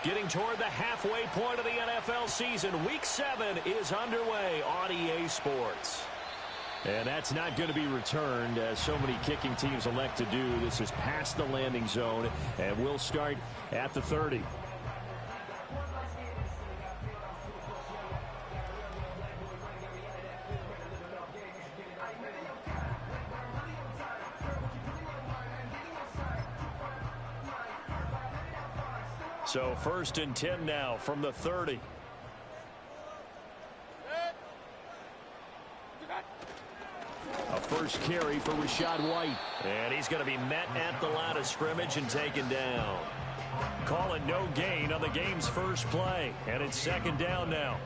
Getting toward the halfway point of the NFL season, Week 7 is underway on EA Sports. And that's not going to be returned, as so many kicking teams elect to do. This is past the landing zone, and we'll start at the 30. So 1st and 10 now from the 30. A first carry for Rachaad White. And he's going to be met at the line of scrimmage and taken down. Call it no gain on the game's first play. And it's 2nd down now.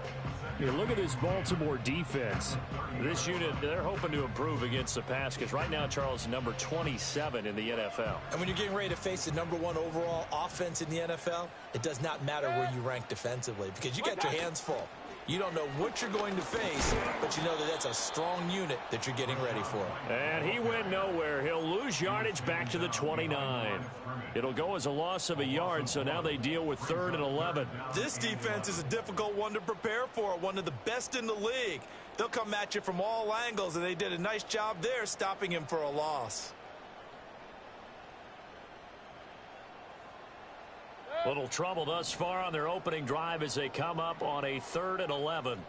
Here, look at this Baltimore defense. This unit, they're hoping to improve against the pass because right now, Charles, number 27 in the NFL. And when you're getting ready to face the #1 overall offense in the NFL, it does not matter where you rank defensively because you got your hands full. You don't know what you're going to face, but you know that that's a strong unit that you're getting ready for. And he went nowhere. He'll lose yardage back to the 29. It'll go as a loss of a yard, so now they deal with 3rd and 11. This defense is a difficult one to prepare for, one of the best in the league. They'll come at you from all angles, and they did a nice job there stopping him for a loss. Little trouble thus far on their opening drive as they come up on a 3rd and 11.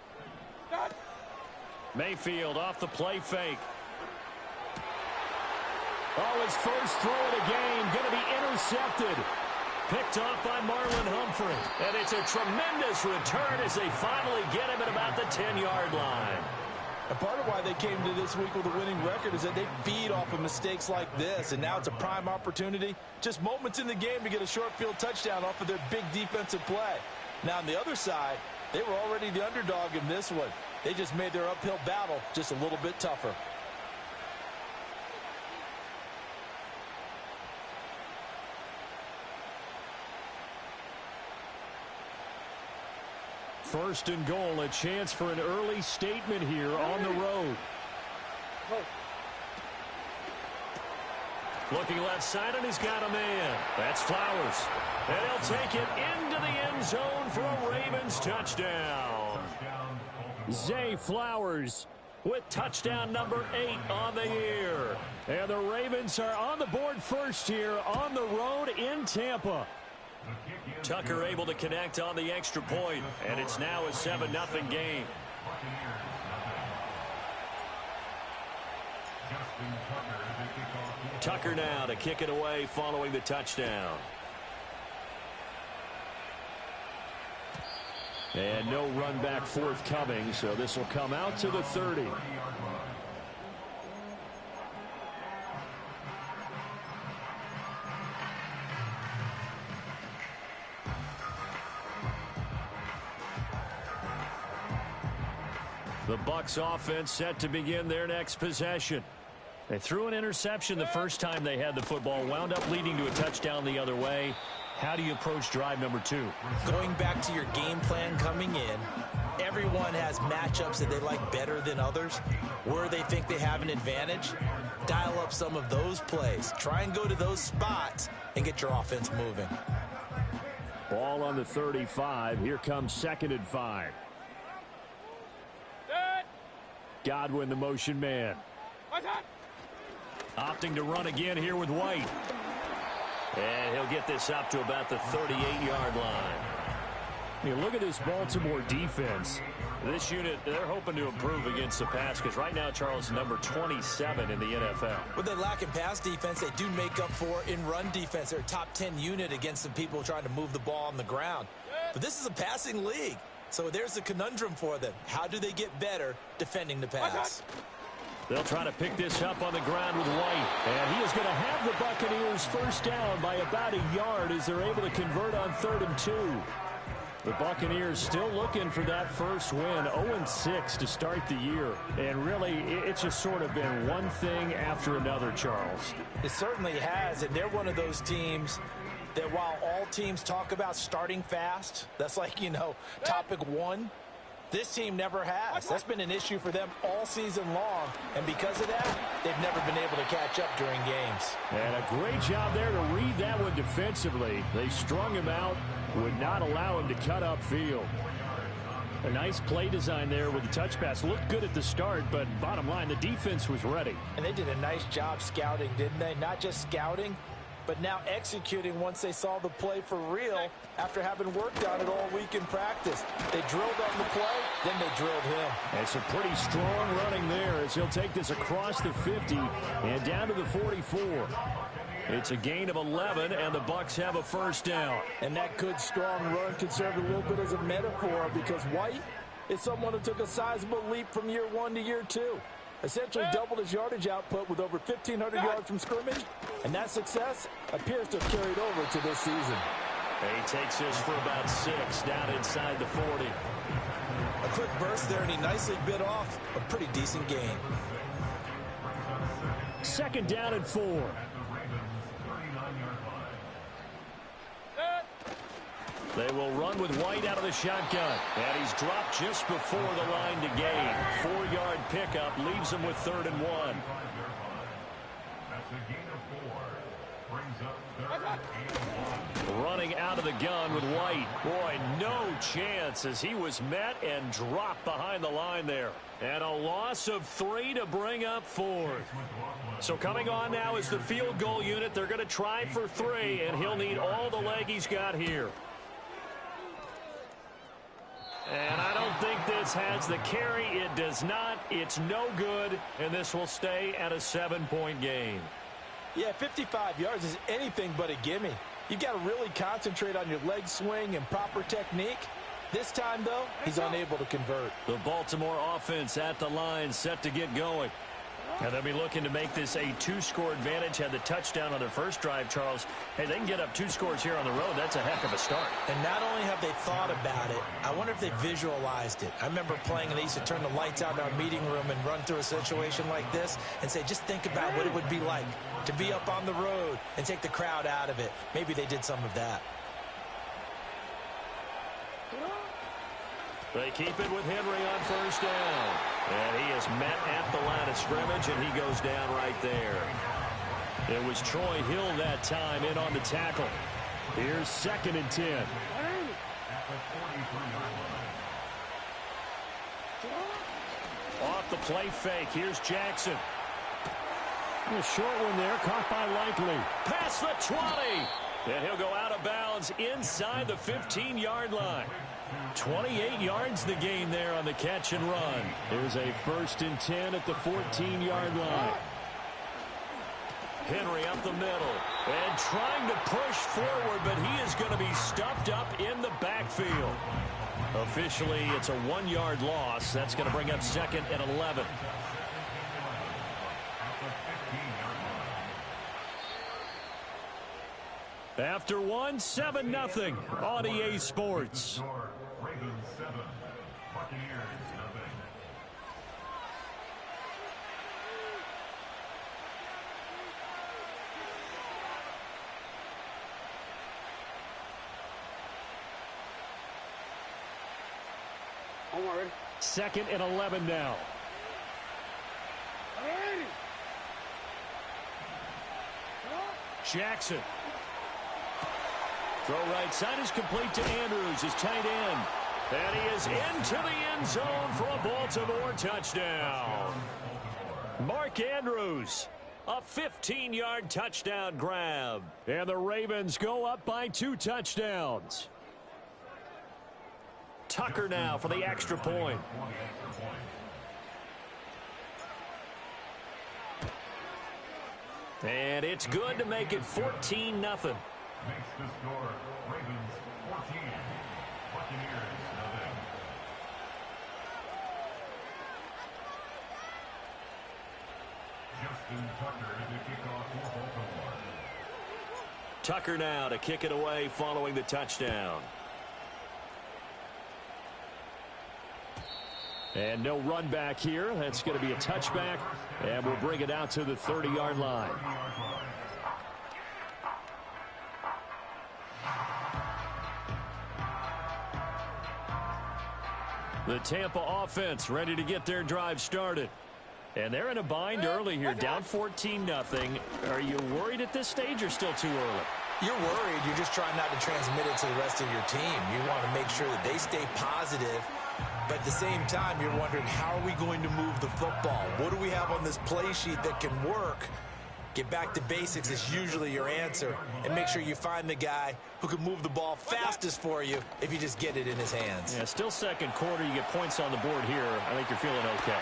Mayfield off the play fake. Oh, his first throw of the game going to be intercepted. Picked off by Marlon Humphrey. And it's a tremendous return as they finally get him at about the 10-yard line. And part of why they came to this week with a winning record is that they feed off of mistakes like this, and now it's a prime opportunity. Just moments in the game to get a short field touchdown off of their big defensive play. Now, on the other side, they were already the underdog in this one. They just made their uphill battle just a little bit tougher. First and goal, a chance for an early statement here on the road. Looking left side, and he's got a man. That's Flowers. And he'll take it into the end zone for a Ravens touchdown. Zay Flowers with touchdown number 8 on the year. And the Ravens are on the board first here on the road in Tampa. Tucker able to connect on the extra point, and it's now a 7-0 game. Tucker now to kick it away following the touchdown. And no run back forthcoming, so this will come out to the 30. The Bucs offense set to begin their next possession. They threw an interception the first time they had the football, wound up leading to a touchdown the other way. How do you approach drive number 2? Going back to your game plan coming in, everyone has matchups that they like better than others. Where they think they have an advantage, dial up some of those plays. Try and go to those spots and get your offense moving. Ball on the 35. Here comes 2nd and 5. Godwin, the motion man. Opting to run again here with White. And he'll get this up to about the 38-yard line. Hey, look at this Baltimore defense. This unit, they're hoping to improve against the pass because right now, Charles, number 27 in the NFL. With they lack in pass defense, they do make up for in run defense. They're a top 10 unit against the people trying to move the ball on the ground. But this is a passing league. So there's a conundrum for them. How do they get better defending the pass? They'll try to pick this up on the ground with White. And he is going to have the Buccaneers first down by about a yard as they're able to convert on 3rd and 2. The Buccaneers still looking for that first win. 0-6 to start the year. And really, it's just sort of been one thing after another, Charles. It certainly has. And they're one of those teams that while all teams talk about starting fast, that's like, you know, topic 1. This team never has. That's been an issue for them all season long, and because of that, they've never been able to catch up during games. And a great job there to read that one defensively. They strung him out, would not allow him to cut upfield. A nice play design there with the touch pass. Looked good at the start, but bottom line, the defense was ready. And they did a nice job scouting, didn't they? Not just scouting, but now executing once they saw the play for real after having worked on it all week in practice. They drilled on the play, then they drilled him. And some pretty strong running there as he'll take this across the 50 and down to the 44. It's a gain of 11, and the Bucs have a first down. And that good, strong run can serve a little bit as a metaphor because White is someone who took a sizable leap from year 1 to year 2. Essentially doubled his yardage output with over 1,500 yards from scrimmage, and that success appears to have carried over to this season. He takes this for about 6 down inside the 40. A quick burst there, and he nicely bit off a pretty decent gain. Second down and 4. They will run with White out of the shotgun. And he's dropped just before the line to gain. 4-yard pickup leaves him with 3rd and 1. Running out of the gun with White. Boy, no chance as he was met and dropped behind the line there. And a loss of 3 to bring up 4th. So coming on now is the field goal unit. They're going to try for 3, and he'll need all the leg he's got here. And I don't think this has the carry. It does not. It's no good, and this will stay at a 7-point game. Yeah, 55 yards is anything but a gimme. You've got to really concentrate on your leg swing and proper technique. This time, though, he's unable to convert. The Baltimore offense at the line, set to get going. And they'll be looking to make this a 2-score advantage. Had the touchdown on their first drive, Charles. Hey, they can get up 2 scores here on the road. That's a heck of a start. And not only have they thought about it, I wonder if they visualized it. I remember playing, and they used to turn the lights out in our meeting room and run through a situation like this and say, just think about what it would be like to be up on the road and take the crowd out of it. Maybe they did some of that. They keep it with Henry on first down. And he is met at the line of scrimmage, and he goes down right there. It was Troy Hill that time in on the tackle. Here's 2nd and 10. Off the play fake. Here's Jackson. A short one there, caught by Likely. Past the 20. And he'll go out of bounds inside the 15-yard line. 28 yards the gain there on the catch and run. There's a 1st and 10 at the 14-yard line. Henry up the middle and trying to push forward, but he is going to be stuffed up in the backfield. Officially, it's a 1-yard loss. That's going to bring up 2nd and 11. After 1, 7-0 on EA Sports. Ravens 7, Buccaneers nothing. Onward. 2nd and 11 now. Jackson. Throw right side is complete to Andrews, his tight end. And he is into the end zone for a Baltimore touchdown. Mark Andrews, a 15-yard touchdown grab. And the Ravens go up by 2 touchdowns. Tucker now for the extra point. And it's good to make it 14-0. Makes the score Ravens 14, Buccaneers nothing. Justin Tucker to kick off for Baltimore. Tucker now to kick it away following the touchdown. And no run back here. That's going to be a touchback, and we'll bring it out to the 30-yard line. The Tampa offense ready to get their drive started. And they're in a bind early here, down 14-0. Are you worried at this stage or still too early? You're worried. You're just trying not to transmit it to the rest of your team. You want to make sure that they stay positive. But at the same time, you're wondering, how are we going to move the football? What do we have on this play sheet that can work? Get back to basics is usually your answer. And make sure you find the guy who can move the ball fastest for you if you just get it in his hands. Yeah, still second quarter. You get points on the board here. I think you're feeling okay.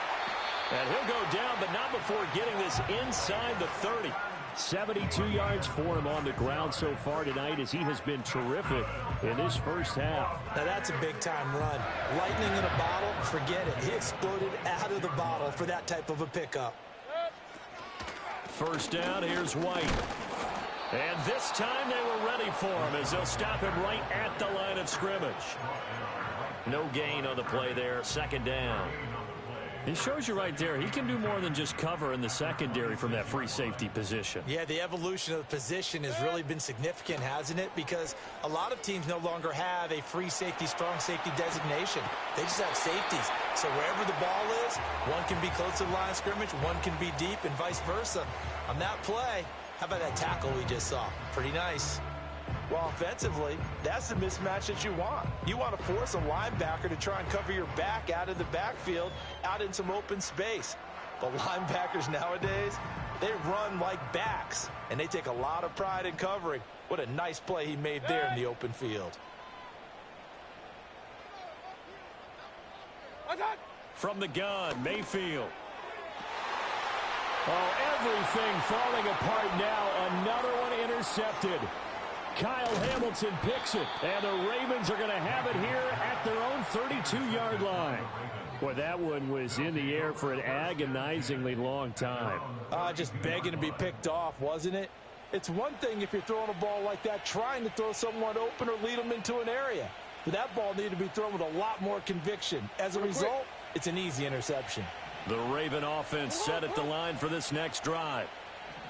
And he'll go down, but not before getting this inside the 30. 72 yards for him on the ground so far tonight as he has been terrific in this first half. Now that's a big-time run. Lightning in a bottle, forget it. He exploded out of the bottle for that type of a pickup. First down, here's White. And this time they were ready for him as they'll stop him right at the line of scrimmage. No gain on the play there, second down. It shows you right there, he can do more than just cover in the secondary from that free safety position. Yeah, the evolution of the position has really been significant, hasn't it? Because a lot of teams no longer have a free safety, strong safety designation. They just have safeties. So wherever the ball is, one can be close to the line of scrimmage, one can be deep, and vice versa. On that play, how about that tackle we just saw? Pretty nice. Well, offensively, that's the mismatch that you want. You want to force a linebacker to try and cover your back out of the backfield, out in some open space. But linebackers nowadays, they run like backs, and they take a lot of pride in covering. What a nice play he made there in the open field. From the gun, Mayfield. Oh, everything falling apart now. Another one intercepted. Kyle Hamilton picks it, and the Ravens are going to have it here at their own 32-yard line. Boy, that one was in the air for an agonizingly long time. Just begging to be picked off, wasn't it? It's one thing if you're throwing a ball like that, trying to throw someone open or lead them into an area. But that ball needed to be thrown with a lot more conviction. As a result, it's an easy interception. The Raven offense set at the line for this next drive.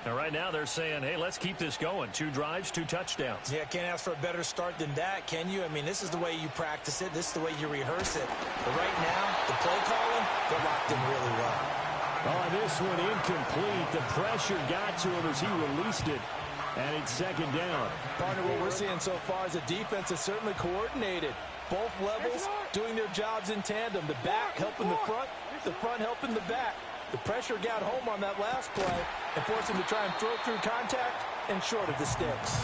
And right now they're saying, hey, let's keep this going. 2 drives, 2 touchdowns. Yeah, can't ask for a better start than that, can you? I mean, this is the way you practice it. This is the way you rehearse it. But right now, the play calling, they're locked in really well. Oh, this one incomplete. The pressure got to him as he released it. And it's second down. Partner, what we're seeing so far is the defense is certainly coordinated. Both levels doing their jobs in tandem. The back helping the front helping the back. The pressure got home on that last play and forced him to try and throw through contact and short of the sticks.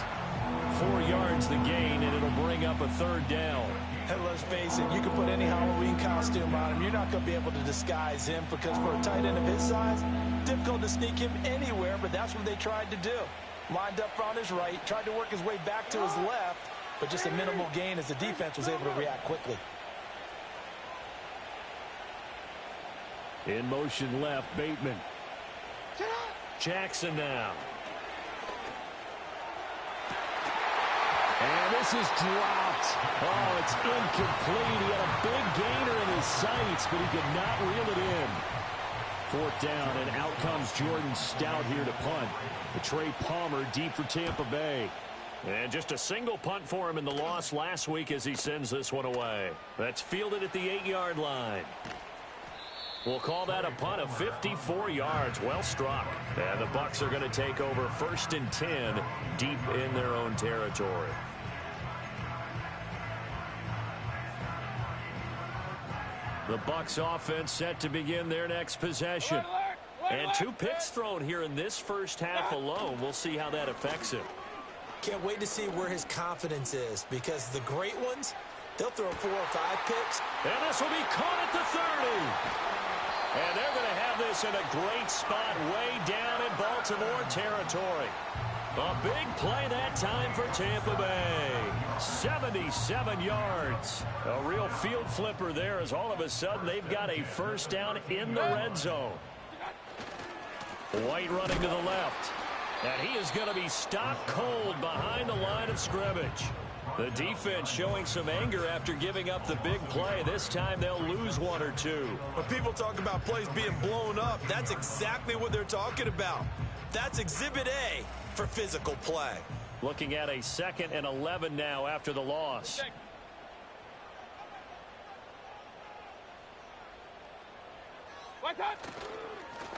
4 yards the gain, and it'll bring up a third down. And let's face it, you can put any Halloween costume on him. You're not going to be able to disguise him because for a tight end of his size, difficult to sneak him anywhere, but that's what they tried to do. Lined up on his right, tried to work his way back to his left, but just a minimal gain as the defense was able to react quickly. In motion left, Bateman. Jackson now. And this is dropped. Oh, it's incomplete. He had a big gainer in his sights, but he could not reel it in. 4th down, and out comes Jordan Stout here to punt. Trey Palmer deep for Tampa Bay. And just a single punt for him in the loss last week as he sends this one away. That's fielded at the 8-yard line. We'll call that a punt of 54 yards. Well struck. And the Bucs are going to take over 1st and 10 deep in their own territory. The Bucs offense set to begin their next possession. And 2 picks thrown here in this first half alone. We'll see how that affects him. Can't wait to see where his confidence is, because the great ones, they'll throw 4 or 5 picks. And this will be caught at the 30. And they're going to have this in a great spot way down in Baltimore territory. A big play that time for Tampa Bay. 77 yards. A real field flipper there as all of a sudden they've got a first down in the red zone. White running to the left. And he is going to be stopped cold behind the line of scrimmage. The defense showing some anger after giving up the big play. This time they'll lose 1 or 2. When people talk about plays being blown up, that's exactly what they're talking about. That's Exhibit A for physical play. Looking at a 2nd and 11 now after the loss.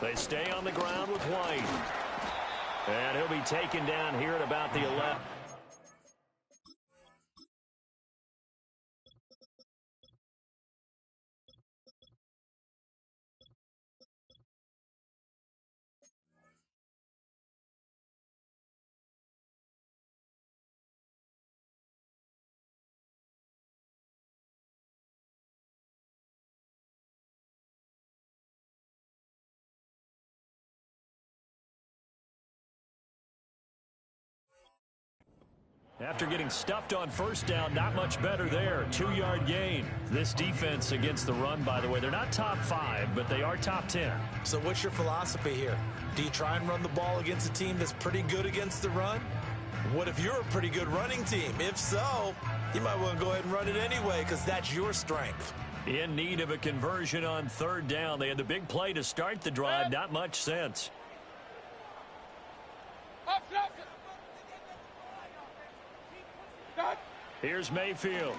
They stay on the ground with White. And he'll be taken down here at about the 11. After getting stuffed on first down, not much better there. 2-yard gain. This defense against the run, by the way, they're not top 5, but they are top 10. So what's your philosophy here? Do you try and run the ball against a team that's pretty good against the run? What if you're a pretty good running team? If so, you might want to go ahead and run it anyway because that's your strength. In need of a conversion on 3rd down. They had the big play to start the drive. Not much sense. Here's Mayfield.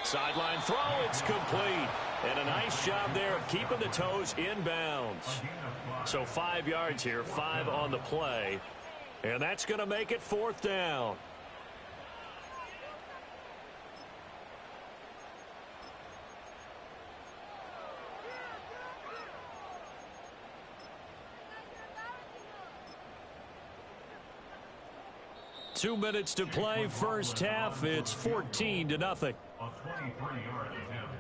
Sideline throw, it's complete. And a nice job there of keeping the toes in bounds. So 5 yards here, 5 on the play. And that's going to make it 4th down. Two minutes to play, first half. It's 14-0. A 23-yard attempt.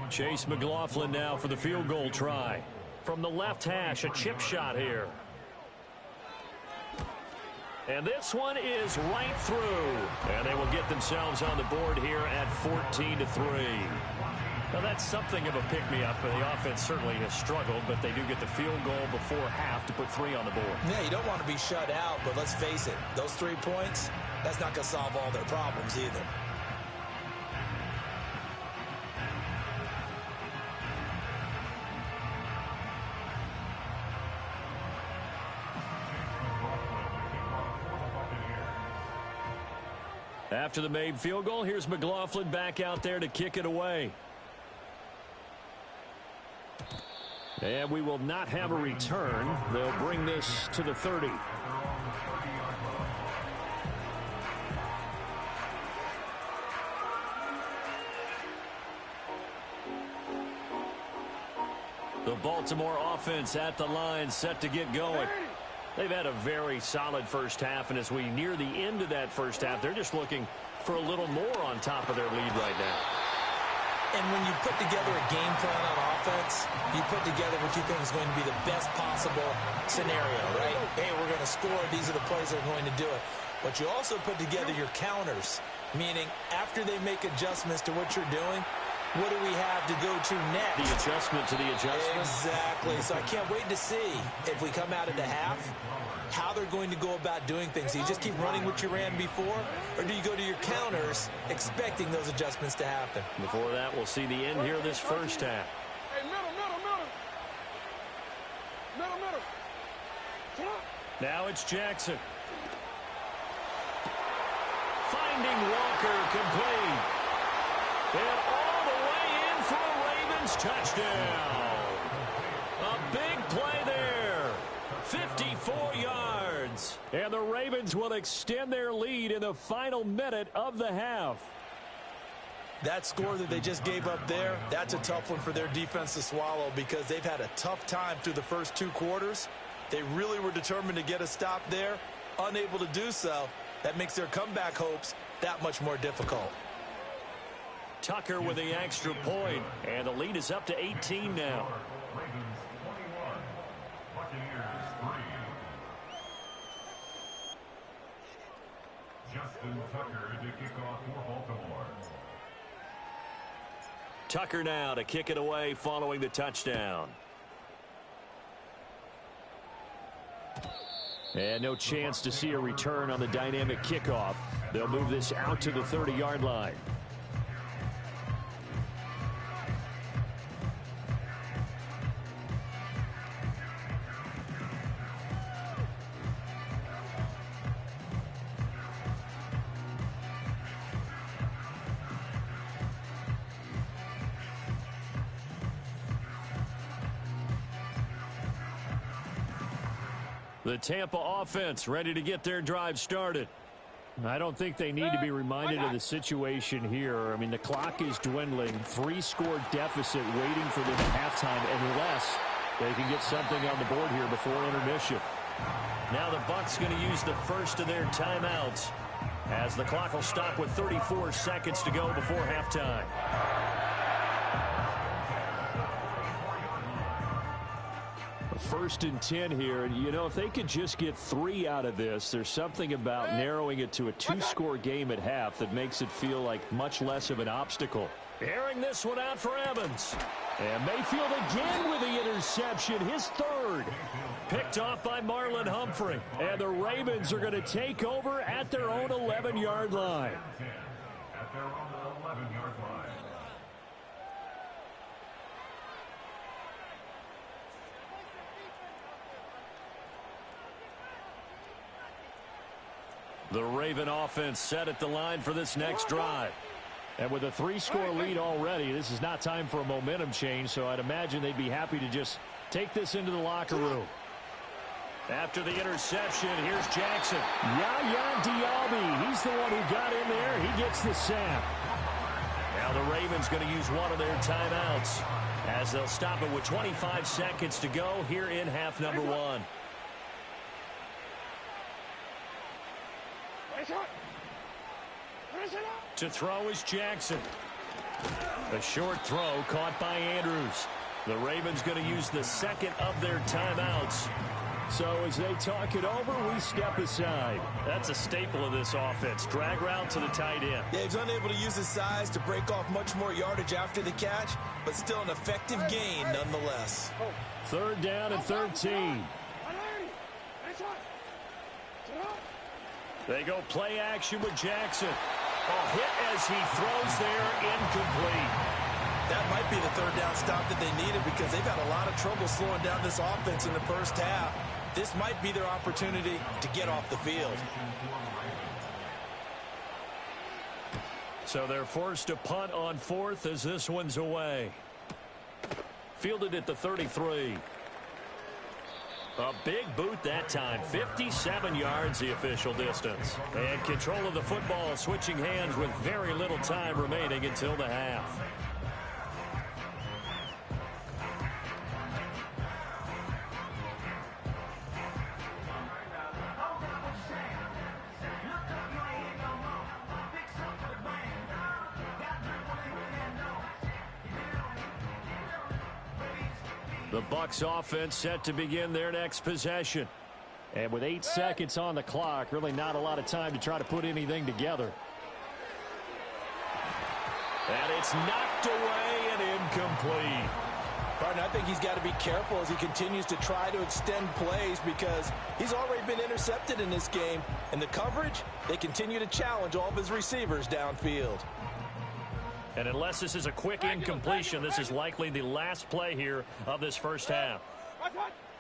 Chase McLaughlin now for the field goal try. From the left hash, a chip shot here. And this one is right through. And they will get themselves on the board here at 14-3. Now, that's something of a pick-me-up. The offense certainly has struggled, but they do get the field goal before half to put 3 on the board. Yeah, you don't want to be shut out, but let's face it, those 3 points, that's not going to solve all their problems either. After the made field goal, here's McLaughlin back out there to kick it away. And we will not have a return. They'll bring this to the 30. The Baltimore offense at the line, set to get going. They've had a very solid first half, and as we near the end of that first half, they're just looking for a little more on top of their lead right now. And when you put together a game plan on offense, you put together what you think is going to be the best possible scenario, right? Hey, we're going to score. These are the plays that are going to do it. But you also put together your counters, meaning after they make adjustments to what you're doing, what do we have to go to next? The adjustment to the adjustment. Exactly. So I can't wait to see if we come out of the half, how they're going to go about doing things. Do you just keep running what you ran before, or do you go to your counters expecting those adjustments to happen? Before that, we'll see the end here of this first half. Hey, middle. Now it's Jackson. Finding Walker complete. And all the way in for a Ravens touchdown. A big play there. 54 yards. And the Ravens will extend their lead in the final minute of the half. That score that they just gave up there, that's a tough one for their defense to swallow because they've had a tough time through the first 2 quarters. They really were determined to get a stop there, unable to do so. That makes their comeback hopes that much more difficult. Tucker with the extra point, and the lead is up to 18 now. Ravens 21, Buccaneers 3. Justin Tucker to kick off for Baltimore. Tucker now to kick it away following the touchdown. And no chance to see a return on the dynamic kickoff. They'll move this out to the 30-yard line. The Tampa offense ready to get their drive started. I don't think they need to be reminded of the situation here. I mean, the clock is dwindling. 3-score deficit waiting for them at halftime unless they can get something on the board here before intermission. Now the Bucs going to use the first of their timeouts as the clock will stop with 34 seconds to go before halftime. First and 10 here. You know, if they could just get 3 out of this, there's something about narrowing it to a 2-score game at half that makes it feel like much less of an obstacle. Airing this one out for Evans. And Mayfield again with the interception, his third. Picked off by Marlon Humphrey. And the Ravens are going to take over at their own 11-yard line. At their own 11-yard line. The Raven offense set at the line for this next drive. And with a 3-score lead already, this is not time for a momentum change, so I'd imagine they'd be happy to just take this into the locker room. After the interception, here's Jackson. Yaya Diaby, he's the one who got in there. He gets the sack. Now the Ravens going to use one of their timeouts as they'll stop it with 25 seconds to go here in half number 1. To throw is Jackson. A short throw caught by Andrews. The Ravens going to use the second of their timeouts. So as they talk it over, we step aside. That's a staple of this offense. Drag route to the tight end. Yeah, he's unable to use his size to break off much more yardage after the catch, but still an effective gain nonetheless. 3rd down and 13. They go play action with Jackson. A hit as he throws there, incomplete. That might be the 3rd down stop that they needed because they've had a lot of trouble slowing down this offense in the first half. This might be their opportunity to get off the field. So they're forced to punt on 4th as this one's away. Fielded at the 33. A big boot that time. 57 yards the official distance. And control of the football switching hands with very little time remaining until the half. The Bucs offense set to begin their next possession. And with 8 seconds on the clock, really not a lot of time to try to put anything together. And it's knocked away and incomplete. Pardon, I think he's got to be careful as he continues to try to extend plays because he's already been intercepted in this game. And the coverage, they continue to challenge all of his receivers downfield. And unless this is a quick incompletion, this is likely the last play here of this first half.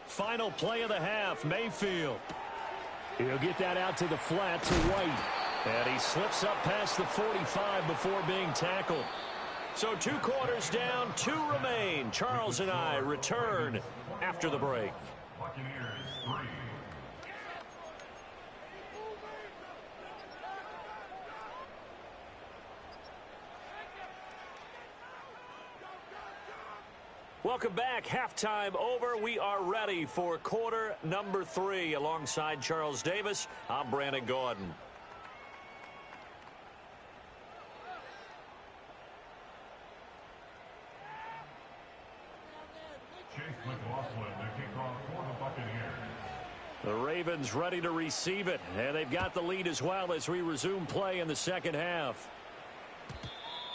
Final play of the half, Mayfield. He'll get that out to the flat to White. And he slips up past the 45 before being tackled. So 2 quarters down, 2 remain. Charles and I return after the break. Buccaneers 3. Welcome back. Halftime over. We are ready for quarter number 3. Alongside Charles Davis, I'm Brandon Gordon. Chase McLaughlin to kick off for the Buccaneers. The Ravens ready to receive it, and they've got the lead as well as we resume play in the second half.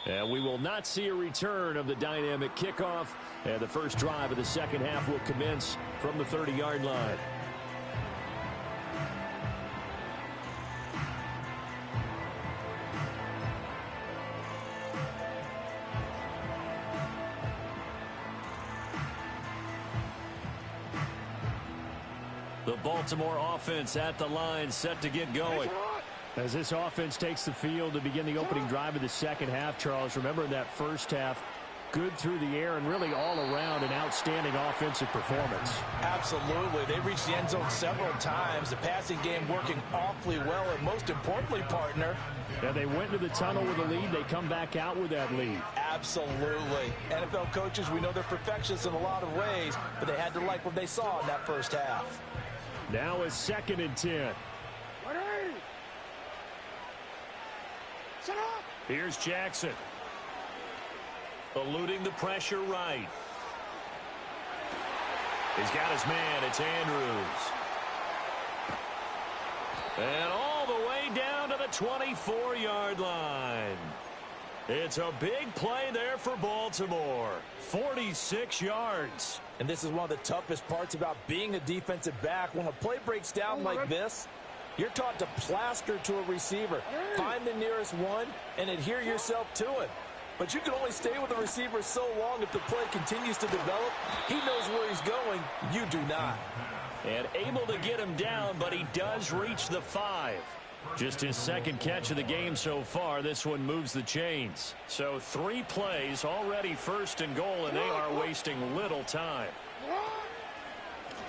And we will not see a return of the dynamic kickoff, and the first drive of the second half will commence from the 30-yard line. The Baltimore offense at the line, set to get going. As this offense takes the field to begin the opening drive of the second half, Charles, remember in that first half, Good through the air and really all around an outstanding offensive performance. Absolutely. They reached the end zone several times. The passing game working awfully well. And most importantly, partner, and they went to the tunnel with a lead. They come back out with that lead. Absolutely. NFL coaches, we know they're perfectionists in a lot of ways, but they had to like what they saw in that first half. Now it's 2nd and 10. Here's Jackson. Eluding the pressure right. He's got his man. It's Andrews. And all the way down to the 24-yard line. It's a big play there for Baltimore. 46 yards. And this is one of the toughest parts about being a defensive back. When a play breaks down like this, you're taught to plaster to a receiver. Find the nearest one and adhere yourself to it. But you can only stay with the receiver so long if the play continues to develop. He knows where he's going. You do not. And able to get him down, but he does reach the 5. Just his 2nd catch of the game so far. This one moves the chains. So 3 plays, already 1st and goal, and they are wasting little time.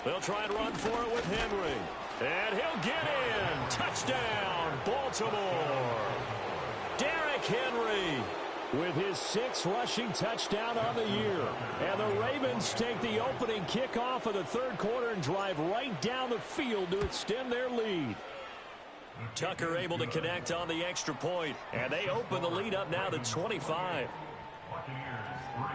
They'll try and run for it with Henry. And he'll get in. Touchdown, Baltimore. Derrick Henry with his 6th rushing touchdown on the year. And the Ravens take the opening kickoff of the 3rd quarter and drive right down the field to extend their lead. Tucker able to connect on the extra point, and they open the lead up now to 25. Buccaneers 3.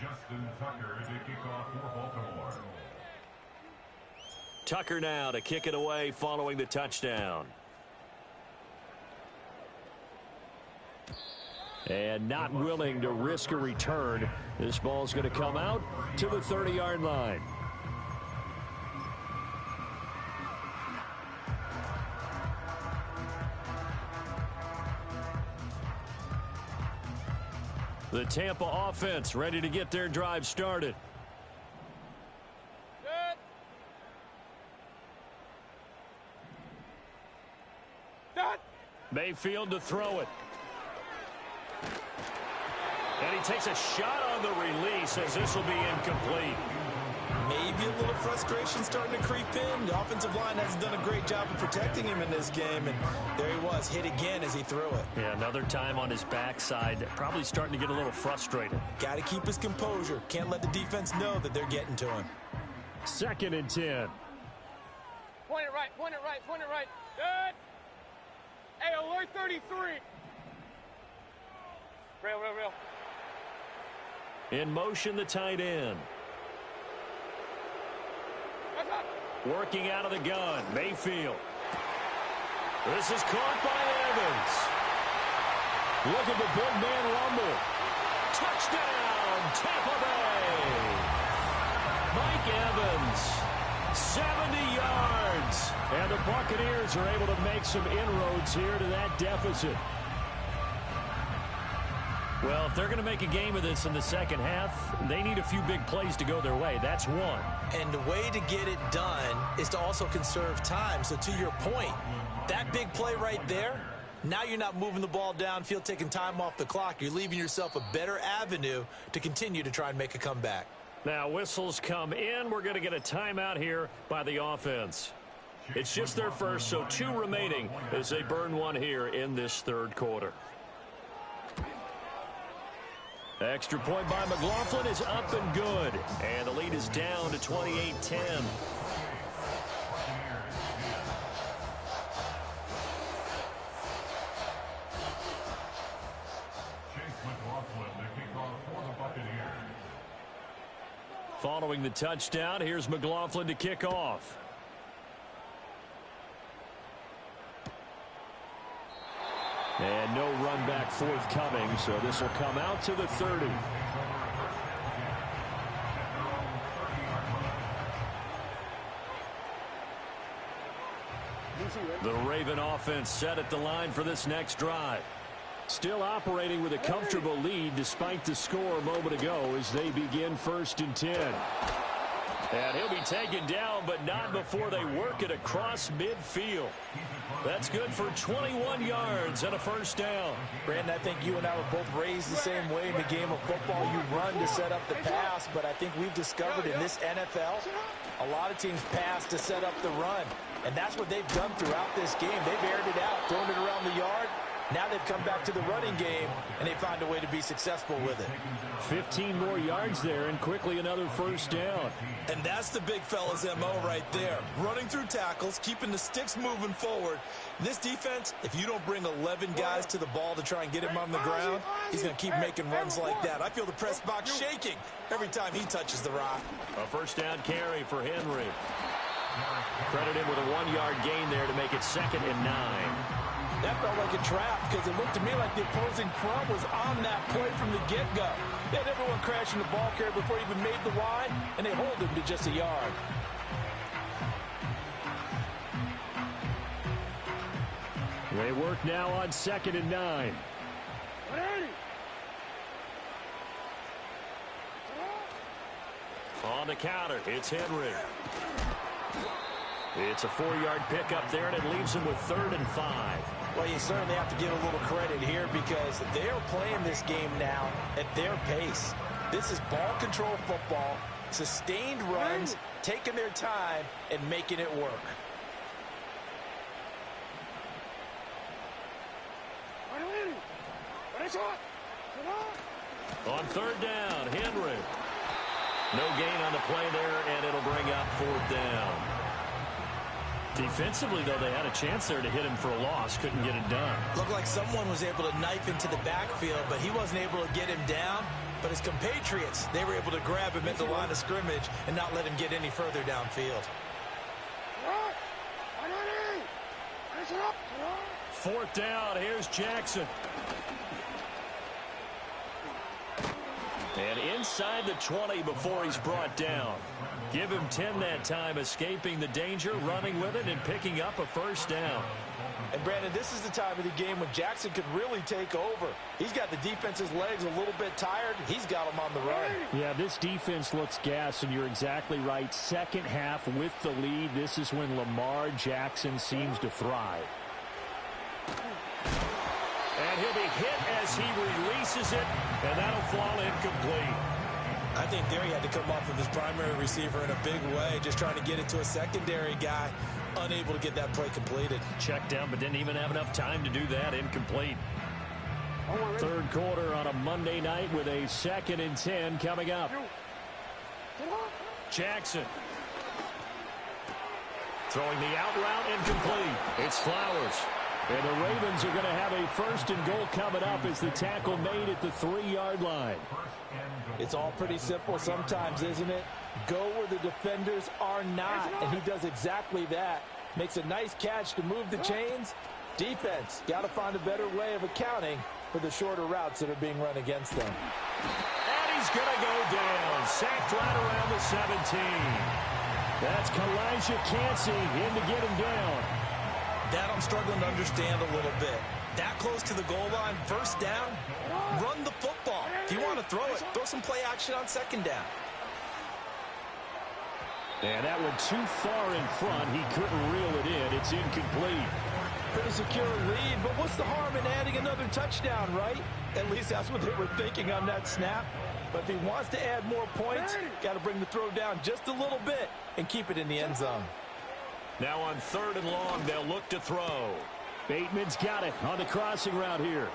Justin Tucker to kick off for Baltimore. Tucker now to kick it away following the touchdown. And not willing to risk a return. This ball's going to come out to the 30-yard line. The Tampa offense ready to get their drive started. Good. Done. Mayfield to throw it. And he takes a shot on the release as this will be incomplete. Maybe a little frustration starting to creep in. The offensive line hasn't done a great job of protecting him in this game, and there he was, hit again as he threw it. Yeah, another time on his backside, probably starting to get a little frustrated. Got to keep his composure. Can't let the defense know that they're getting to him. 2nd and 10. Point it right, point it right, point it right. Good. Hey, alert 33. Real. In motion, the tight end. Working out of the gun, Mayfield. This is caught by Evans. Look at the big man rumble. Touchdown, Tampa Bay. Mike Evans, 70 yards. And the Buccaneers are able to make some inroads here to that deficit. Well, if they're going to make a game of this in the second half, they need a few big plays to go their way. That's one. And the way to get it done is to also conserve time. So to your point, that big play right there, now you're not moving the ball downfield, taking time off the clock. You're leaving yourself a better avenue to continue to try and make a comeback. Now whistles come in. We're going to get a timeout here by the offense. It's just their first, so 2 remaining as they burn one here in this 3rd quarter. Extra point by McLaughlin is up and good. And the lead is down to 28-10. Following the touchdown, here's McLaughlin to kick off. And no run back forthcoming, so this will come out to the 30. The Raven offense set at the line for this next drive. Still operating with a comfortable lead despite the score a moment ago as they begin 1st and 10. And he'll be taken down, but not before they work it across midfield. That's good for 21 yards and a 1st down. Brandon, I think you and I were both raised the same way in the game of football. You run to set up the pass, but I think we've discovered in this NFL, a lot of teams pass to set up the run. And that's what they've done throughout this game. They've aired it out, thrown it around the yard. Now they've come back to the running game, and they find a way to be successful with it. 15 more yards there, and quickly another 1st down. And that's the big fella's MO right there. Running through tackles, keeping the sticks moving forward. This defense, if you don't bring 11 guys to the ball to try and get him on the ground, he's going to keep making runs like that. I feel the press box shaking every time he touches the rock. A 1st down carry for Henry. Credit him with a 1-yard gain there to make it 2nd and 9. That felt like a trap because it looked to me like the opposing front was on that play from the get-go. They had everyone crashing the ball carrier before he even made the line, and they hold him to just a yard. They work now on 2nd and 9. On the counter, it's Henry. It's a 4-yard pickup there, and it leaves him with 3rd and 5. Well, you certainly have to give a little credit here because they're playing this game now at their pace. This is ball control football, sustained runs, taking their time, and making it work. On 3rd down, Henry. No gain on the play there, and it'll bring up 4th down. Defensively, though, they had a chance there to hit him for a loss. Couldn't get it done. Looked like someone was able to knife into the backfield, but he wasn't able to get him down. But his compatriots, they were able to grab him at the line of scrimmage and not let him get any further downfield. 4th down, here's Jackson. And inside the 20 before he's brought down. Give him 10 that time, escaping the danger, running with it, and picking up a 1st down. And, Brandon, this is the time of the game when Jackson could really take over. He's got the defense's legs a little bit tired. He's got them on the run. Yeah, this defense looks gassed, and you're exactly right. 2nd half with the lead. This is when Lamar Jackson seems to thrive. And he'll be hit as he releases it, and that'll fall incomplete. I think there he had to come off of his primary receiver in a big way, just trying to get it to a secondary guy, unable to get that play completed. Checked down, but didn't even have enough time to do that. Incomplete. 3rd quarter on a Monday night with a 2nd and 10 coming up. Jackson. Throwing the out route, incomplete. It's Flowers. And the Ravens are going to have a 1st and goal coming up as the tackle made at the 3-yard line. It's all pretty simple sometimes, isn't it? Go where the defenders are not, and he does exactly that. Makes a nice catch to move the chains. Defense, got to find a better way of accounting for the shorter routes that are being run against them. And he's going to go down. Sacked right around the 17. That's Kalijah Cansey in to get him down. That I'm struggling to understand a little bit. That close to the goal line, 1st down, run the football. If you want to throw it, throw some play action on 2nd down. And that one too far in front. He couldn't reel it in. It's incomplete. Pretty secure lead, but what's the harm in adding another touchdown, right? At least that's what they were thinking on that snap. But if he wants to add more points, got to bring the throw down just a little bit and keep it in the end zone. Now on 3rd and long, they'll look to throw. Bateman's got it on the crossing route here.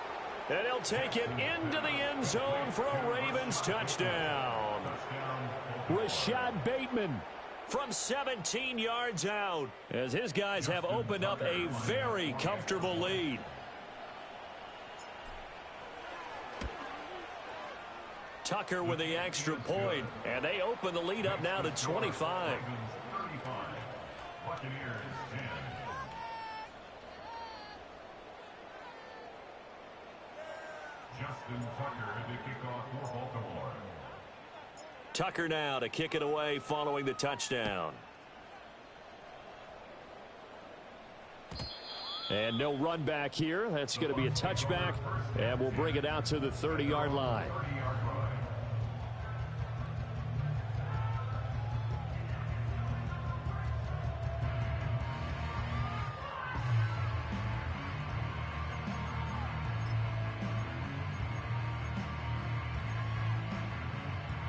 And he'll take it into the end zone for a Ravens touchdown. Rashad Bateman from 17 yards out as his guys have opened up a very comfortable lead. Tucker with the extra point, and they open the lead up now to 25. Justin Tucker to kick off for Baltimore. Tucker now to kick it away following the touchdown. And no run back here. That's going to be a touchback, and we'll bring it out to the 30-yard line.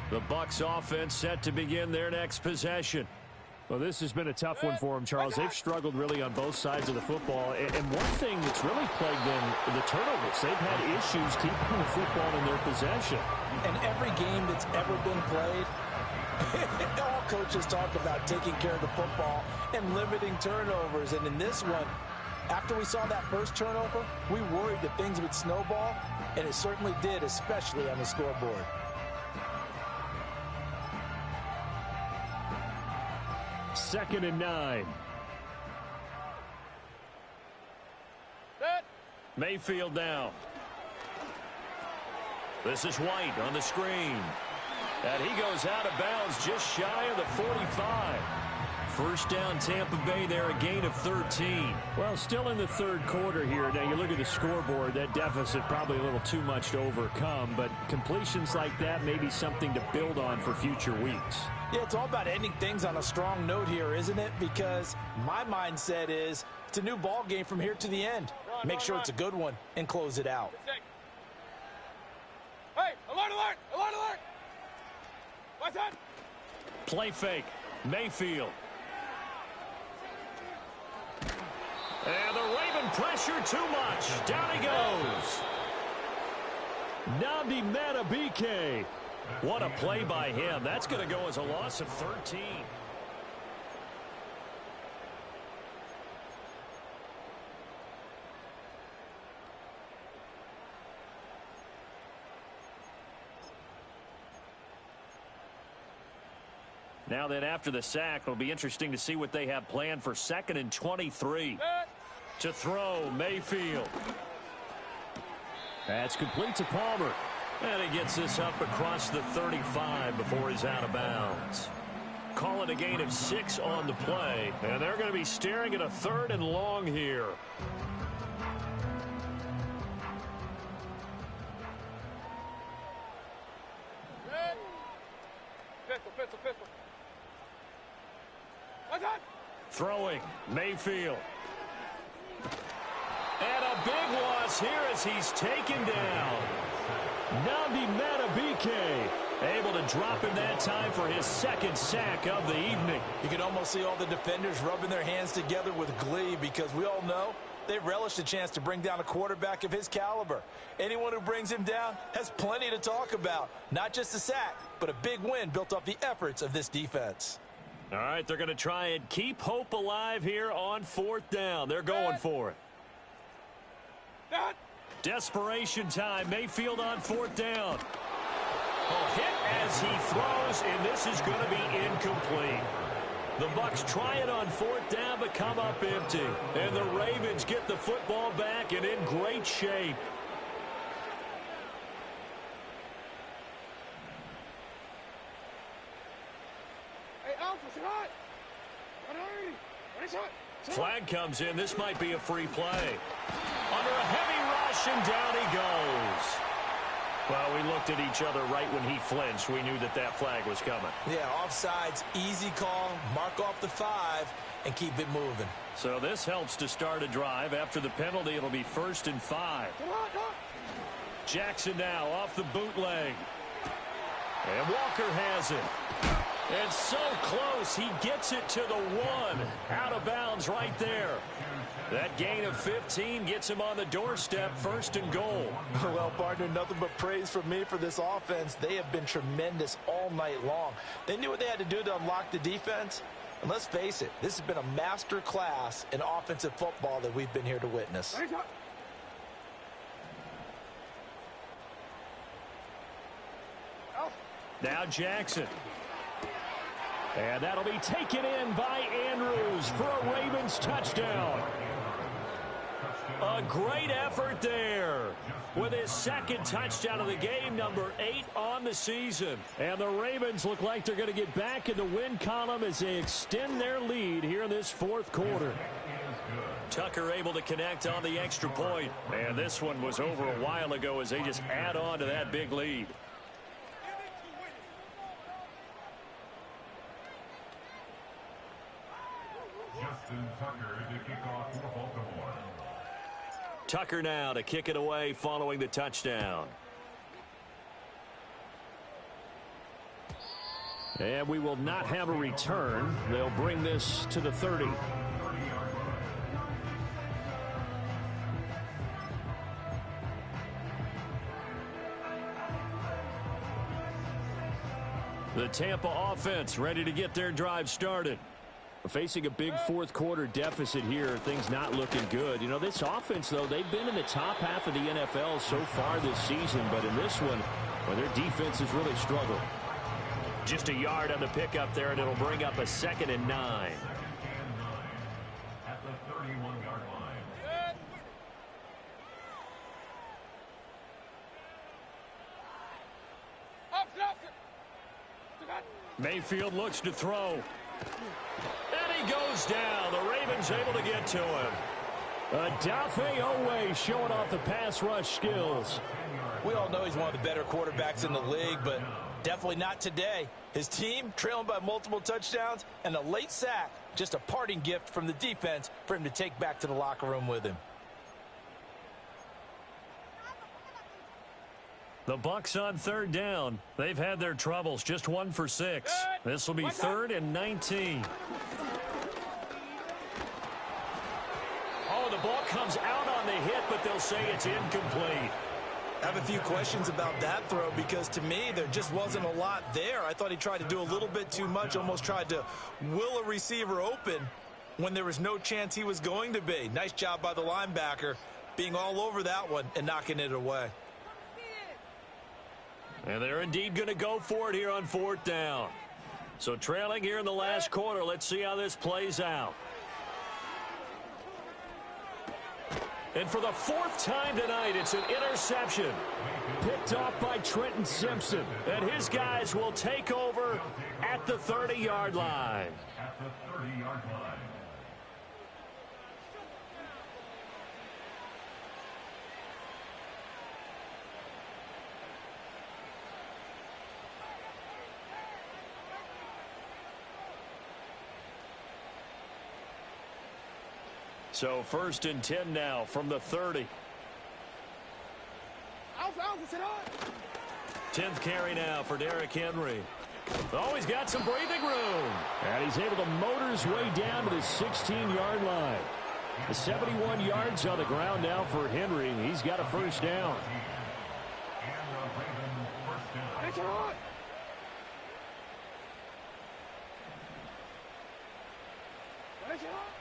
The Bucs offense set to begin their next possession. Well, this has been a tough one for them, Charles. They've struggled really on both sides of the football. And one thing that's really plagued them, the turnovers. They've had issues keeping the football in their possession. And every game that's ever been played, all coaches talk about taking care of the football and limiting turnovers. And in this one, after we saw that first turnover, we worried that things would snowball, and it certainly did, especially on the scoreboard. Second and 9. Set. Mayfield down. This is White on the screen. And he goes out of bounds just shy of the 45. First down, Tampa Bay there, a gain of 13. Well, still in the third quarter here. Now, you look at the scoreboard, that deficit probably a little too much to overcome, but completions like that may be something to build on for future weeks. Yeah, it's all about ending things on a strong note here, isn't it? Because my mindset is it's a new ball game from here to the end. Make sure it's a good one and close it out. Hey, alert, alert, alert, alert. What's that? Play fake. Mayfield. And the Raven pressure too much. Down he goes. Nnamdi Madubuike. What a play by him. That's going to go as a loss of 13. Now then, after the sack, it'll be interesting to see what they have planned for 2nd and 23. To throw, Mayfield. That's complete to Palmer. And he gets this up across the 35 before he's out of bounds. Call it a gain of 6 on the play. And they're going to be staring at a 3rd and long here. Pistol, pistol, pistol. What's that? Throwing, Mayfield. And a big loss here as he's taken down. Nnamdi Madubuike able to drop him that time for his 2nd sack of the evening. You can almost see all the defenders rubbing their hands together with glee because we all know they relish the chance to bring down a quarterback of his caliber. Anyone who brings him down has plenty to talk about. Not just a sack, but a big win built off the efforts of this defense. All right, they're going to try and keep hope alive here on 4th down. They're going for it. Desperation time. Mayfield on 4th down. Oh, hit as he throws, and this is going to be incomplete. The Bucs try it on 4th down, but come up empty. And the Ravens get the football back and in great shape. Hey, Alpha, it's hot. What is hot? Flag comes in. This might be a free play. Under a heavy rush, and down he goes. Well, we looked at each other right when he flinched. We knew that that flag was coming. Yeah, offsides, easy call, mark off the 5, and keep it moving. So this helps to start a drive. After the penalty, it'll be 1st and 5. Jackson now off the bootleg. And Walker has it. And so close, he gets it to the 1. Out of bounds right there. That gain of 15 gets him on the doorstep, 1st and goal. Well, partner, nothing but praise from me for this offense. They have been tremendous all night long. They knew what they had to do to unlock the defense. And let's face it, this has been a master class in offensive football that we've been here to witness. Now Jackson. And that'll be taken in by Andrews for a Ravens touchdown. A great effort there with his 2nd touchdown of the game, number 8 on the season. And the Ravens look like they're going to get back in the win column as they extend their lead here in this 4th quarter. Tucker able to connect on the extra point. And this one was over a while ago as they just add on to that big lead. Justin Tucker to kick off for Baltimore. Tucker now to kick it away following the touchdown. And we will not have a return. They'll bring this to the 30. The Tampa offense ready to get their drive started. Facing a big fourth quarter deficit here, things not looking good. You know, this offense, though, they've been in the top half of the NFL so far this season, but in this one, well, their defense has really struggled. Just a yard on the pickup there, and it'll bring up a 2nd and 9. At the 31-yard line. Mayfield looks to throw. And he goes down. The Ravens able to get to him. Odafe Oweh showing off the pass rush skills. We all know he's one of the better quarterbacks in the league, but definitely not today. His team trailing by multiple touchdowns and a late sack. Just a parting gift from the defense for him to take back to the locker room with him. The Bucs on 3rd down. They've had their troubles. Just 1 for 6. This will be 3rd and 19. Oh, the ball comes out on the hit, but they'll say it's incomplete. I have a few questions about that throw because to me there just wasn't a lot there. I thought he tried to do a little bit too much, almost tried to will a receiver open when there was no chance he was going to be. Nice job by the linebacker being all over that one and knocking it away. And they're indeed going to go for it here on 4th down. So trailing here in the last quarter, let's see how this plays out. And for the 4th time tonight, it's an interception. Picked off by Trenton Simpson. And his guys will take over at the 30-yard line. At the 30-yard line. So 1st and 10 now from the 30. 10th carry now for Derrick Henry. Oh, he's got some breathing room. And he's able to motor his way down to the 16-yard line. The 71 yards on the ground now for Henry. He's got a 1st down.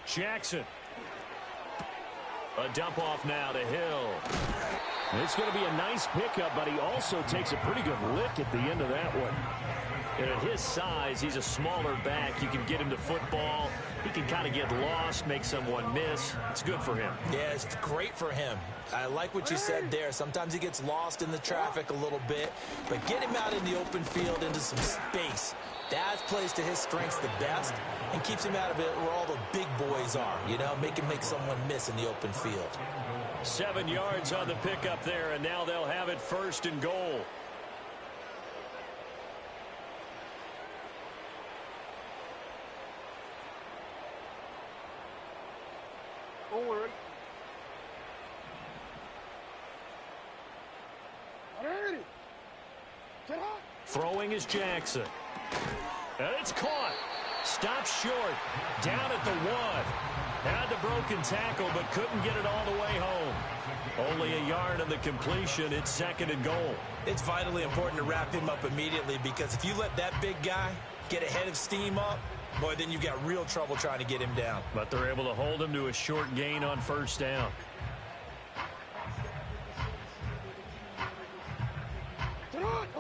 Jackson. A dump off now to Hill. It's going to be a nice pickup, but he also takes a pretty good lick at the end of that one. And at his size, he's a smaller back. You can get him to football. He can kind of get lost, make someone miss. It's good for him. Yeah, it's great for him. I like what you said there. Sometimes he gets lost in the traffic a little bit, but get him out in the open field into some space. That plays to his strengths the best and keeps him out of it where all the big boys are, you know, make him make someone miss in the open field. 7 yards on the pickup there, and now they'll have it 1st and goal. Forward. Throwing is Jackson. And it's caught. Stopped short. Down at the 1. Had the broken tackle, but couldn't get it all the way home. Only a yard on the completion. It's 2nd and goal. It's vitally important to wrap him up immediately because if you let that big guy get a head of steam up, boy, then you've got real trouble trying to get him down. But they're able to hold him to a short gain on 1st down.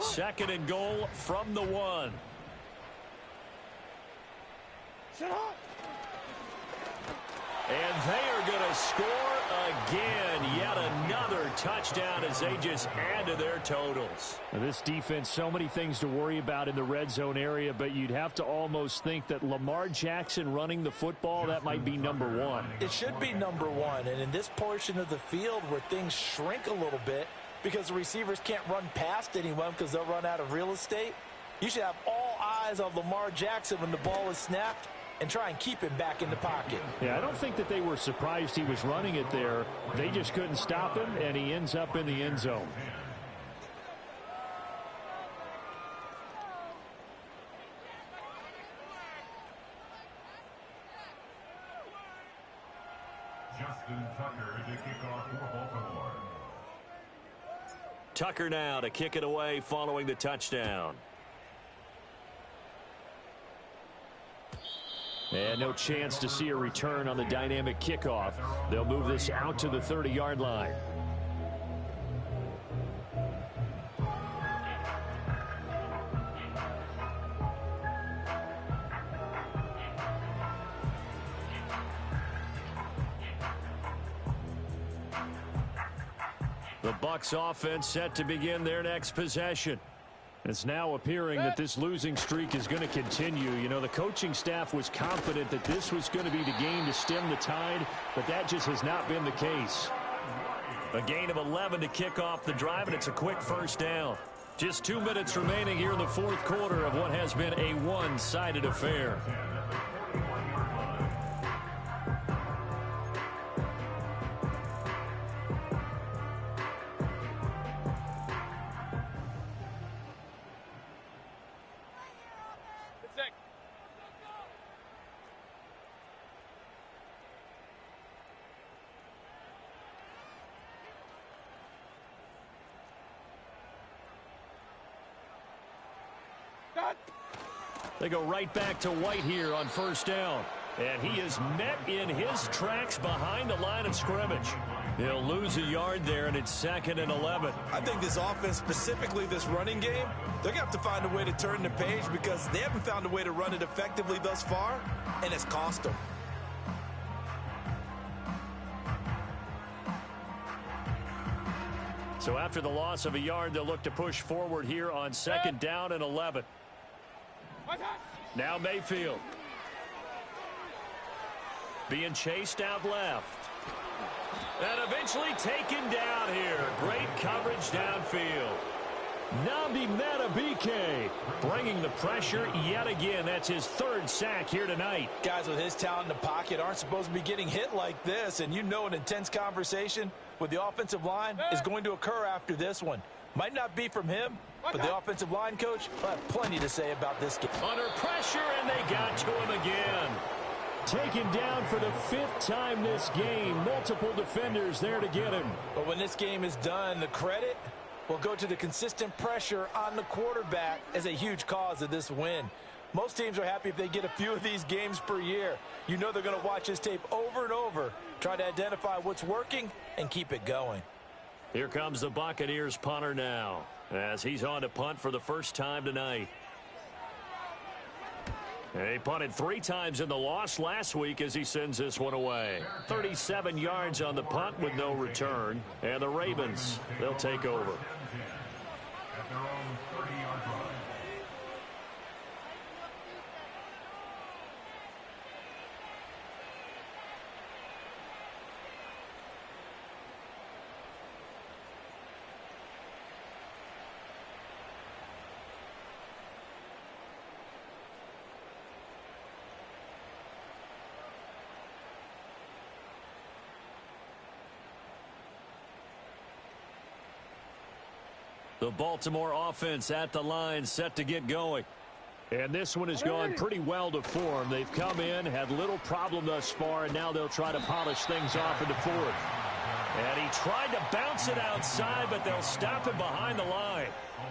Second and goal from the 1. And they are going to score again. Yet another touchdown as they just add to their totals. Now, this defense, so many things to worry about in the red zone area, but you'd have to almost think that Lamar Jackson running the football, that might be number one. It should be number one, and in this portion of the field where things shrink a little bit because the receivers can't run past anyone because they'll run out of real estate, you should have all eyes on Lamar Jackson when the ball is snapped and try and keep him back in the pocket. Yeah, I don't think that they were surprised he was running it there. They just couldn't stop him, and he ends up in the end zone. Justin Tucker to kick off for Baltimore. Tucker now to kick it away following the touchdown. And no chance to see a return on the dynamic kickoff. They'll move this out to the 30-yard line. The Bucs offense set to begin their next possession. It's now appearing that this losing streak is going to continue. You know, the coaching staff was confident that this was going to be the game to stem the tide, but that just has not been the case. A gain of 11 to kick off the drive, and it's a quick first down. Just 2 minutes remaining here in the fourth quarter of what has been a one-sided affair. They go right back to White here on first down. And he is met in his tracks behind the line of scrimmage. He'll lose a yard there, and it's 2nd and 11. I think this offense, specifically this running game, they're going to have to find a way to turn the page because they haven't found a way to run it effectively thus far, and it's cost them. So after the loss of a yard, they'll look to push forward here on 2nd down and 11. Now Mayfield. Being chased out left. And eventually taken down here. Great coverage downfield. Nabi Matabike bringing the pressure yet again. That's his 3rd sack here tonight. Guys with his talent in the pocket aren't supposed to be getting hit like this, and you know an intense conversation with the offensive line is going to occur after this one. Might not be from him, but the offensive line coach will have plenty to say about this game. Under pressure, and they got to him again. Taken down for the 5th time this game. Multiple defenders there to get him. But when this game is done, the credit will go to the consistent pressure on the quarterback as a huge cause of this win. Most teams are happy if they get a few of these games per year. You know they're going to watch this tape over and over, try to identify what's working, and keep it going. Here comes the Buccaneers punter now, as he's on to punt for the first time tonight. He punted 3 times in the loss last week as he sends this one away. 37 yards on the punt with no return. And the Ravens, they'll take over. At their own 30-yard line. The Baltimore offense at the line, set to get going. And this one has gone pretty well to form. They've come in, had little problem thus far, and now they'll try to polish things off in the 4th. And he tried to bounce it outside, but they'll stop him behind the line.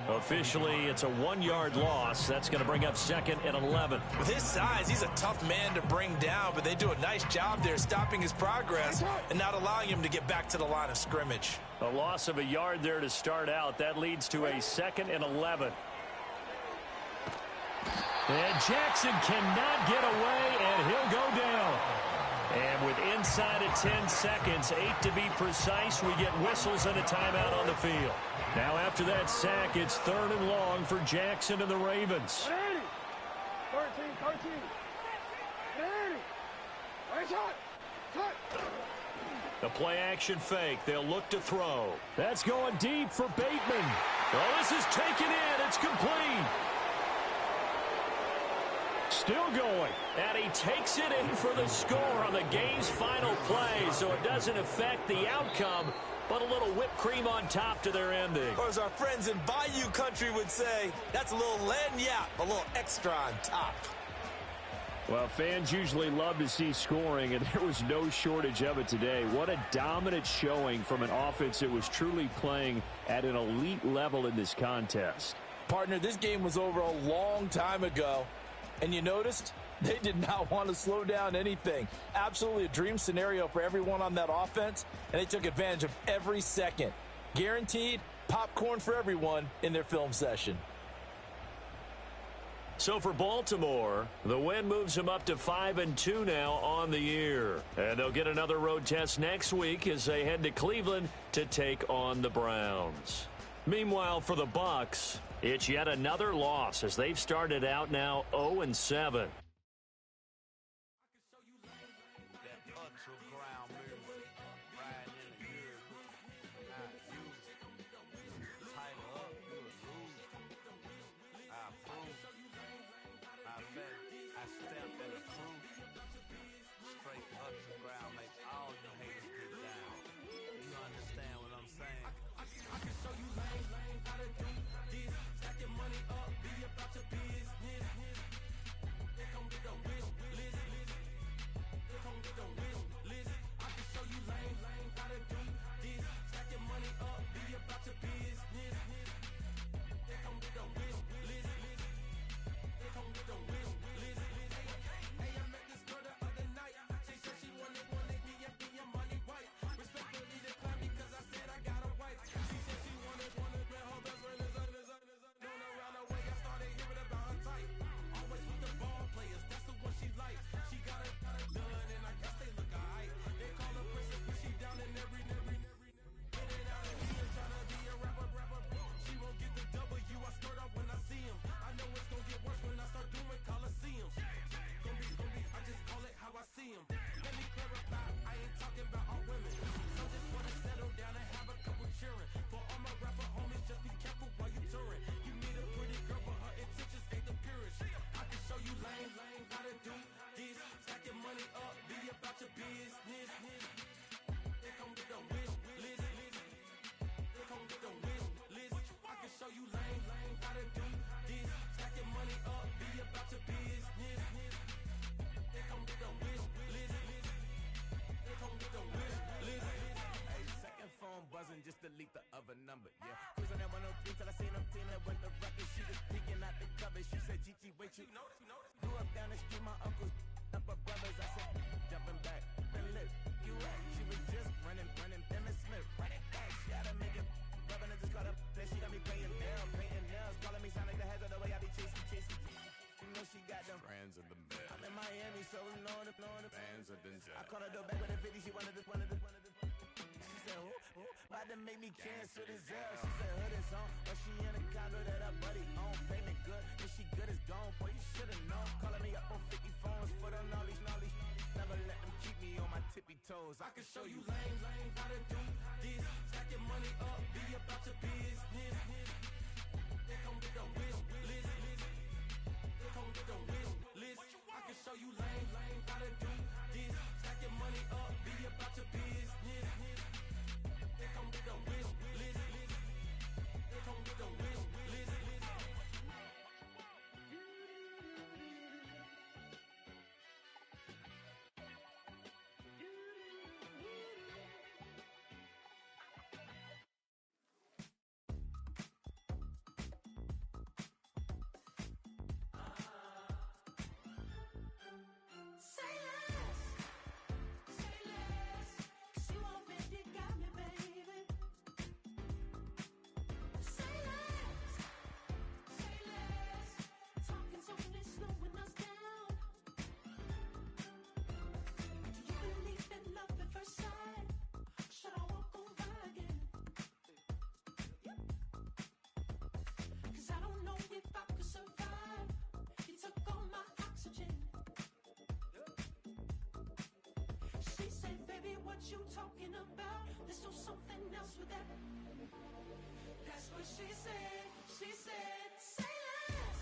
Officially, it's a 1-yard loss. That's going to bring up 2nd and 11. With his size, he's a tough man to bring down, but they do a nice job there stopping his progress and not allowing him to get back to the line of scrimmage. A loss of a yard there to start out. That leads to a 2nd and 11. And Jackson cannot get away, and he'll go down. And with inside of 10 seconds, 8 to be precise, we get whistles and a timeout on the field. Now after that sack, it's 3rd and long for Jackson and the Ravens. 13. The play action fake. They'll look to throw. That's going deep for Bateman. Well, this is taken in. It's complete. Still going. And he takes it in for the score on the game's final play, so it doesn't affect the outcome, but a little whipped cream on top to their ending. Or as our friends in Bayou country would say, that's a little lagniappe, a little extra on top. Well, fans usually love to see scoring, and there was no shortage of it today. What a dominant showing from an offense that was truly playing at an elite level in this contest. Partner, this game was over a long time ago, and you noticed they did not want to slow down anything. Absolutely a dream scenario for everyone on that offense, and they took advantage of every second. Guaranteed popcorn for everyone in their film session. So for Baltimore, the win moves them up to 5-2 now on the year. And they'll get another road test next week as they head to Cleveland to take on the Browns. Meanwhile, for the Bucs, it's yet another loss as they've started out now 0-7. Just delete the other number, yeah. Cruising at 103 till I seen them team that went the record. She was peeking out the cover. She said, Gigi, wait, you grew up down the street, my uncles, up her brothers. I said, jumping back, and lit. You at? She was just running, Emmett Smith. Run it back, she gotta make it. Rubbing it, just caught up. Then she got me paying down, painting nails. Calling me sound like the heads of the way I be chasing. You know she got them brands of the bed. I'm in Miami, so knowing the bands of Denzel. I caught her door back with a 50, she wanted the. She said, about to make me cancel this L. She said, hood is on, but she in a condo that her buddy own. Payment good, and she good as gone. Boy, you should've known. Calling me up on 50 phones, foot on knowledge. Never let them keep me on my tippy toes. I can show you lame, how to do this. Stack your money up, be about your business. They come with the wish list. They come with the wish list. I can show you lame, how to do this. Stack your money up, be about your business. They come with the wish list. They come with the wish list. talking about. There's still something else with that. That's what she said. She said, say less.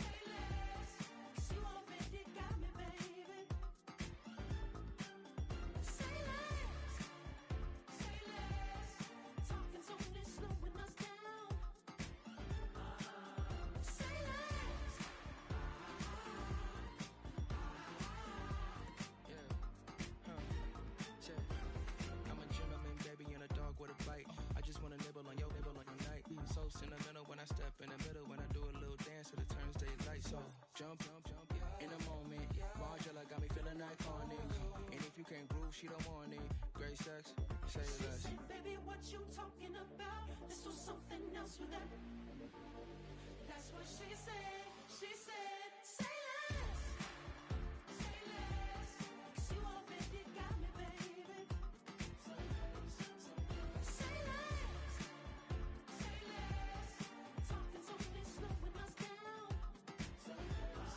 Say less. 'Cause you already got me, baby. Say less. Say less. Talking's only slowing us down. Say less. I'm a gentleman, baby, and a dog with a bite. I just wanna nibble on your night. So sentimental when I step in the middle. When I do a little dance, till it turns daylight. So jump, in a moment. Margella got me feeling iconic. And if you can't groove, she don't want it. Great sex, say less. She said, baby, what you talking about? There's still something else with that. That's what she said. She said, say less. Say less. 'Cause you already got me, baby. Say less. Say less. Talking's only slowing us down. Say less.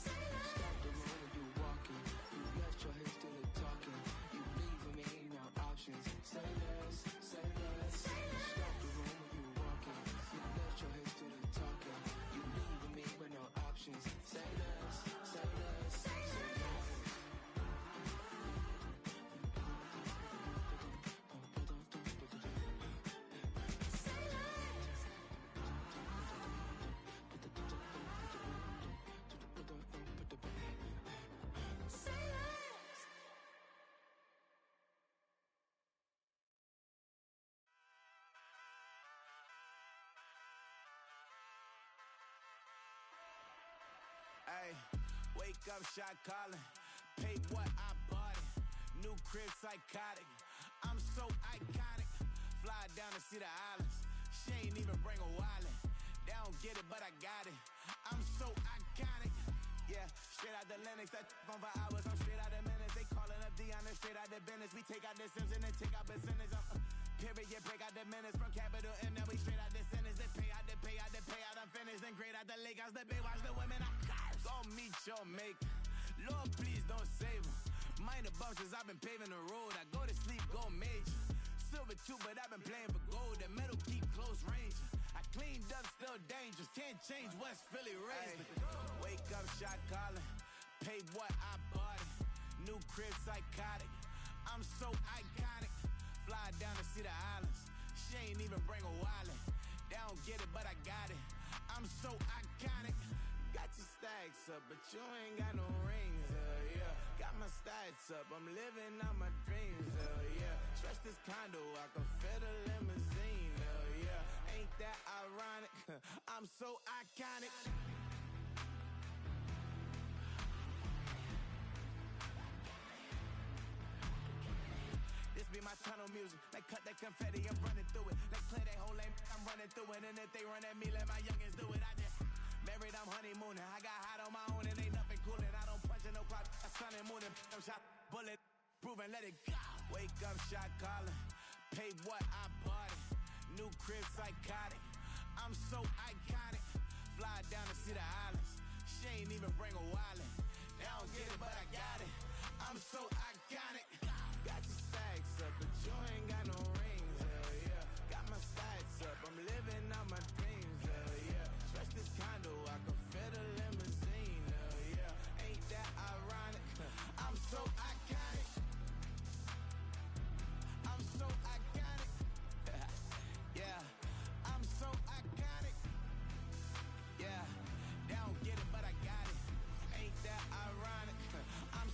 Say less. Stop the room when you walking. You let your hips do the talking. You leaving me no options. Say less, say less. Say less. Stop the room when you walking. You let your hips do the talking. You leaving me with no options. Say less, say less, say less. Say less. Ay, wake up, shot calling. Pay what I bought it. New crib, psychotic. I'm so iconic. Fly down to see the islands. She ain't even bring a wallet. They don't get it, but I got it. I'm so iconic. Yeah, straight out the Lennox. That phone for hours. I'm straight out the minutes. They calling up Dion and straight out the business. We take out the Sims and then take out percentage. Period, break out the minutes from capital M. Now we straight out the sentence. They pay out, I'm finished. Then great out the lake house. The bay watch the women. I curse. Go meet your maker. Lord, please don't save them. Minor bumps I've been paving the road. I go to sleep, go major. Silver too, but I've been playing for gold. The metal keep close range. I cleaned up, still dangerous. Can't change West Philly raised. Wake up, shot calling. Pay what I bought it. New crib, psychotic. I'm so iconic. Fly down to see the islands. She ain't even bring a wallet. They don't get it, but I got it. I'm so iconic. Got your stacks up, but you ain't got no rings, yeah. Got my stats up, I'm living out my dreams, yeah. Stretch this condo, I can fit a limousine, yeah. Ain't that ironic? I'm so iconic. This be my tunnel music. They cut that confetti, I'm running through it. They clear that whole lane, I'm running through it. And if they run at me, let my youngins do it. I just married, I'm honeymooning. I got hot on my own and ain't nothing coolin'. I don't punch in no clock, I sun and moon. I'm shot, bullet, proven, let it go. Wake up, shot calling. Pay what I bought it. New crib, psychotic. I'm so iconic. Fly down to see the islands. She ain't even bring a wallet. They don't get it, but I got it. I'm so iconic. Got your stacks up, but you ain't got no rings, hell yeah. Got my stats up, I'm living out my dreams, hell yeah. Stretch this condo, I can fit a limousine, hell yeah. Ain't that ironic? I'm so iconic. I'm so iconic. Yeah, I'm so iconic. Yeah, they don't get it, but I got it. Ain't that ironic? I'm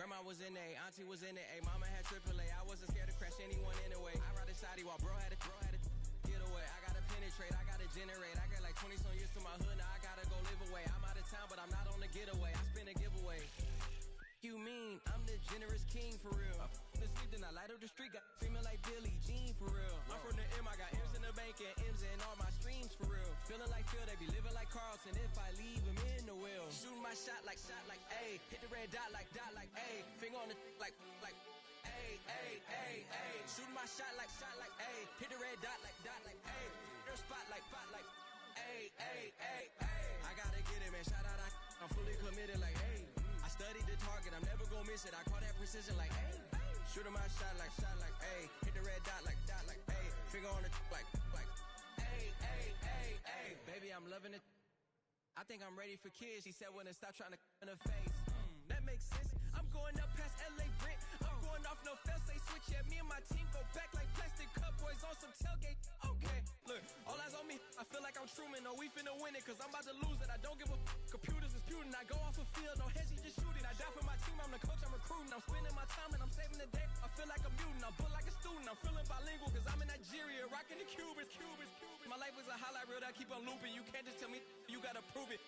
Grandma was in A, auntie was in A, mama had AAA. I wasn't scared to crash anyone anyway. I ride a shotty while bro had a get away. I gotta penetrate, I gotta generate. I got like 20 some years to my hood, now I gotta go live away. I'm out of town, but I'm not on the getaway. I spin a giveaway. You mean I'm the generous king for real? The sleep, then I light up the street, got screaming like Billie Jean for real. I'm from the M, I got M's in the bank and M's in all my streams for real. Feeling like Phil, they be living like Carlson if I leave him in the wheel. Shooting my shot like A, hit the red dot like A, finger on the like A. Shooting my shot like A, hit the red dot like A, their spot like A. I gotta get it, man. Shout out, I'm fully committed like hey. I studied the target, I'm never gonna miss it. I call that precision like hey. Shooting my shot like A, hit the red dot like A, finger on the like A. Baby, I'm loving it. I think I'm ready for kids. She said when to stop trying to in her face. That makes sense. I'm going up past LA Brent. I'm going off no fail, say switch. Yeah, me and my team go back like plastic cup boys on some tailgate. Okay, look, all eyes on me. I feel like I'm Truman. No, we finna win it, cause I'm about to lose it. I don't give a computers disputing. I go off a field, no heads, just shooting. I die for my team, I'm the coach, I'm recruiting. I'm spending my time and I'm saving the day. I feel like a mutant, I'm built like a student. I'm feeling bilingual, cause I'm in Nigeria, rocking the Cubans. My life is a highlight reel that I keep on looping. You can't just tell me, you gotta prove it.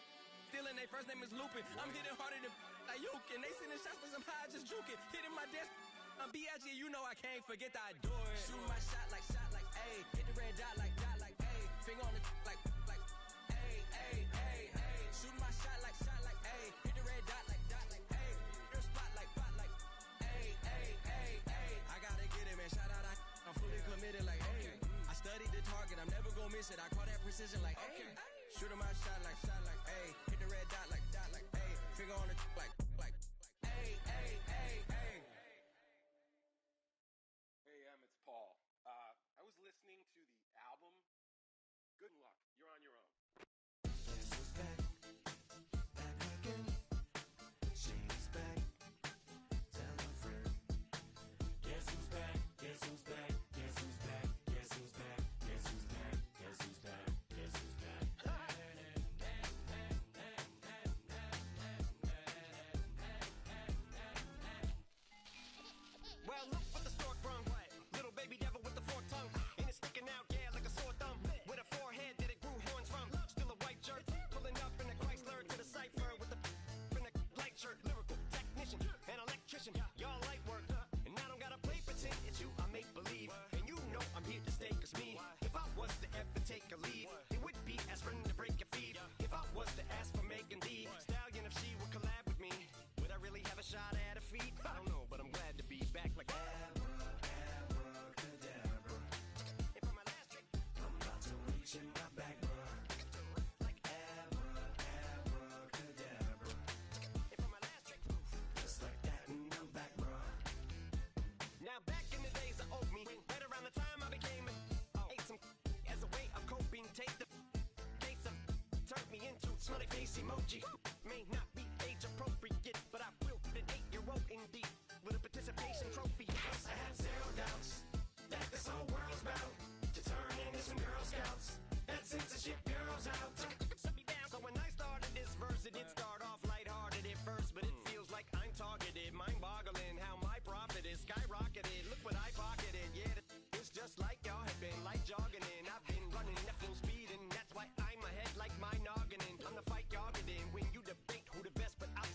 Stealing, they first name is Lupin. I'm hitting harder than like Yukin. They sending shots for some high, just juke it. Hitting my desk, I'm B.I.G. You know I can't forget that I do it. Shooting my shot like A, hit the red dot like A, finger on the like A. Shooting my shot like A, hit the red dot like A, their spot like A. I gotta get it, man. Shout out, I'm fully committed like hey. I studied the target, I'm never gonna miss it. I call that precision like hey. Shooting my shot like A, hit the red dot like A, finger on the like A. Hey, it's Paul. I was listening to the album. Good luck. You're on your own. Guess who's back again. She's back. Tell a friend. Guess who's back? Guess who's back? Guess who's back? Guess who's back? Guess who's back? Guess who's back? Guess who's back? Well, look what the stork brung. Little baby devil with the forked tongue. And it's sticking out, yeah, like a sore thumb. With a forehead that it grew horns from. Still a white shirt. Pulling up in a Chrysler to the cipher with the in a light shirt. Lyrical technician, an electrician. Y'all light work. And I don't gotta play pretend. It's you I make believe. And you know I'm here to stay, cause me. If I was to ever take a leave, it would be aspirin to break your feet. If I was to ask for Megan D Stallion, if she would collab with me, would I really have a shot at her feet? I don't know, but I'm glad to be back like abracadabra. And for my last trick, I'm about to reach in my back, bruh. Like abracadabra. And for my last trick, just like that, and I'm back, bruh. Now back in the days of owed me, right around the time I became ate some as a way of coping. Take the case of turned me into smiley face emoji. May not be age appropriate, but I will be an 8-year-old indeed with a participation trophy. Yes, I have zero doubts that this whole world's about to turn into some Girl Scouts. That censorship girls out. Set me down. So when I started this verse, it did start off lighthearted at first, but it feels like I'm targeted. Mind-boggling how my profit is skyrocketed. Look what I pocketed. Yeah, it's just like y'all have been like jogging in. I've been running at full speed, and that's why I'm ahead like my noggin. I'm the fight y'all get in when you debate who the best, but I'm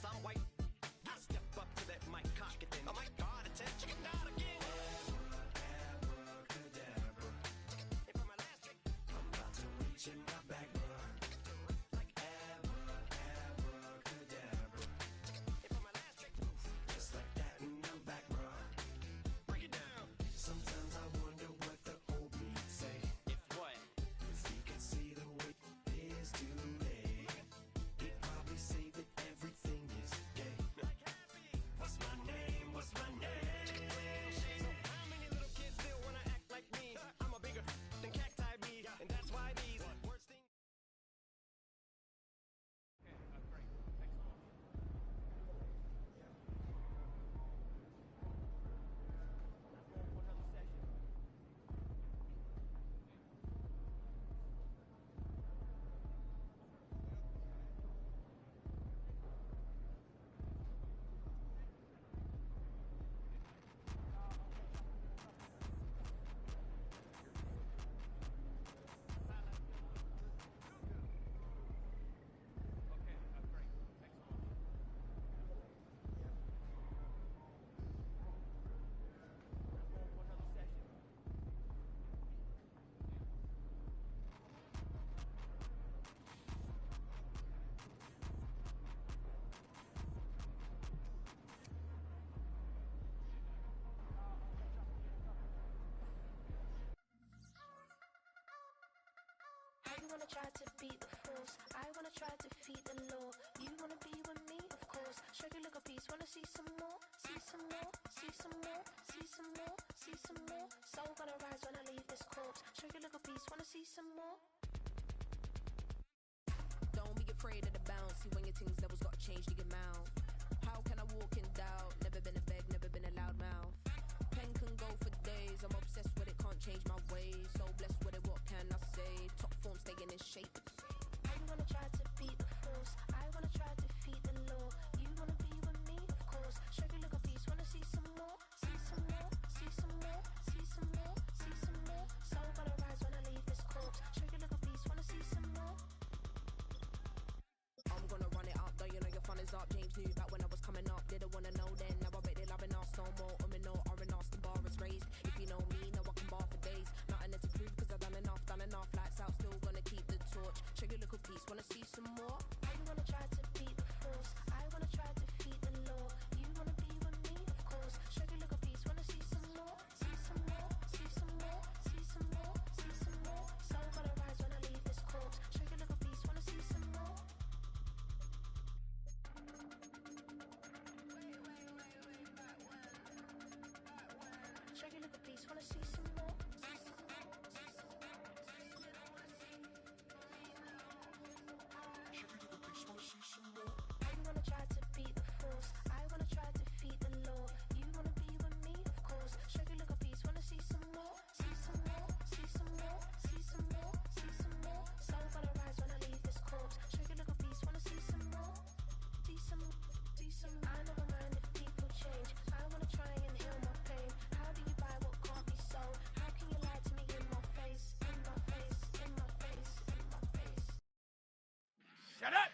try to beat the force. I wanna try to defeat the law. You wanna be with me, of course. Show you look a piece. Wanna see some more? See some more? See some more? See some more? See some more? Soul gonna rise when I leave this corpse. Show you look a piece. Wanna see some more? Don't be afraid of the bounce. See when your things levels gotta change to your mouth. How can I walk in doubt? Never been a beg, never been a loud mouth. Pen can go for days. I'm obsessed with it, can't change my ways. So blessed with it, what can I say? Top form staying in shape. I wanna try to beat the force. I wanna try to defeat the law. You wanna be with me, of course. Show you look a piece. Wanna see some more? See some more? See some more? See some more? See some more? Soul gonna rise when I leave this corpse. Show you look a piece. Wanna see some more? I'm gonna run it up, though you know your fun is up. James knew back when I was coming up. Didn't wanna know then. Now I bet they loving us no more. No R&R, the bar is raised. If you know me, now I can bar for days. Nothing left to prove, cause I've done enough. Lights out, still gonna keep the torch. Show you look a piece. Wanna see some more? I wanna try to beat the force. I wanna try to defeat the law. You wanna be with me, of course. Show you look a piece. Wanna see some more? See some more? See some more? See some more? See some more? Soul gonna rise when I leave this corpse. Show you look a piece. Wanna see some more? Show you look a piece. Wanna see some more? I wanna try to beat the force. I wanna try to defeat the law. You wanna be with me, of course. Show you look a piece. Wanna see some more? See some more? See some more? See some more? See some more? Soul gonna rise when I leave this corpse. Show you look a piece. Wanna see some more? See some? See some? I never mind if people change. I wanna try and heal my pain. How do you buy what can't be sold? How can you lie to me in my face? In my face? In my face? In my face? Shut up!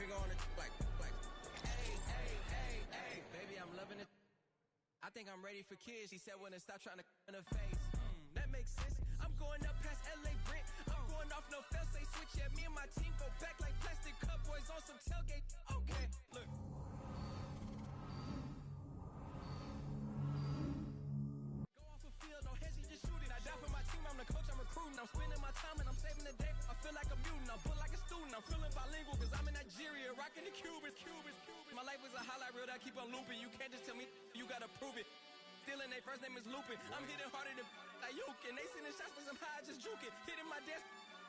finger on it like, hey, baby, I'm loving it. I think I'm ready for kids. She said when to stop trying to in her face. That makes sense. I'm going up past LA Brent. I'm going off no fail, say switch. Yeah, me and my team go back like plastic cup boys on some tailgate. Okay, look. Go off a field, no hesitate, just shoot it. I die for my team, I'm the coach, I'm recruiting. I'm spending my time and I'm saving the day. I feel like a mutant, I'm full like a student. I'm feeling bilingual cause I'm in Nigeria, rocking the Cubans. My life is a highlight reel that I keep on looping. You can't just tell me, you gotta prove it. Stealing, their first name is Lupin. I'm hitting harder than like Yuke. And they sending shots for some high, just juke it. Hitting my desk,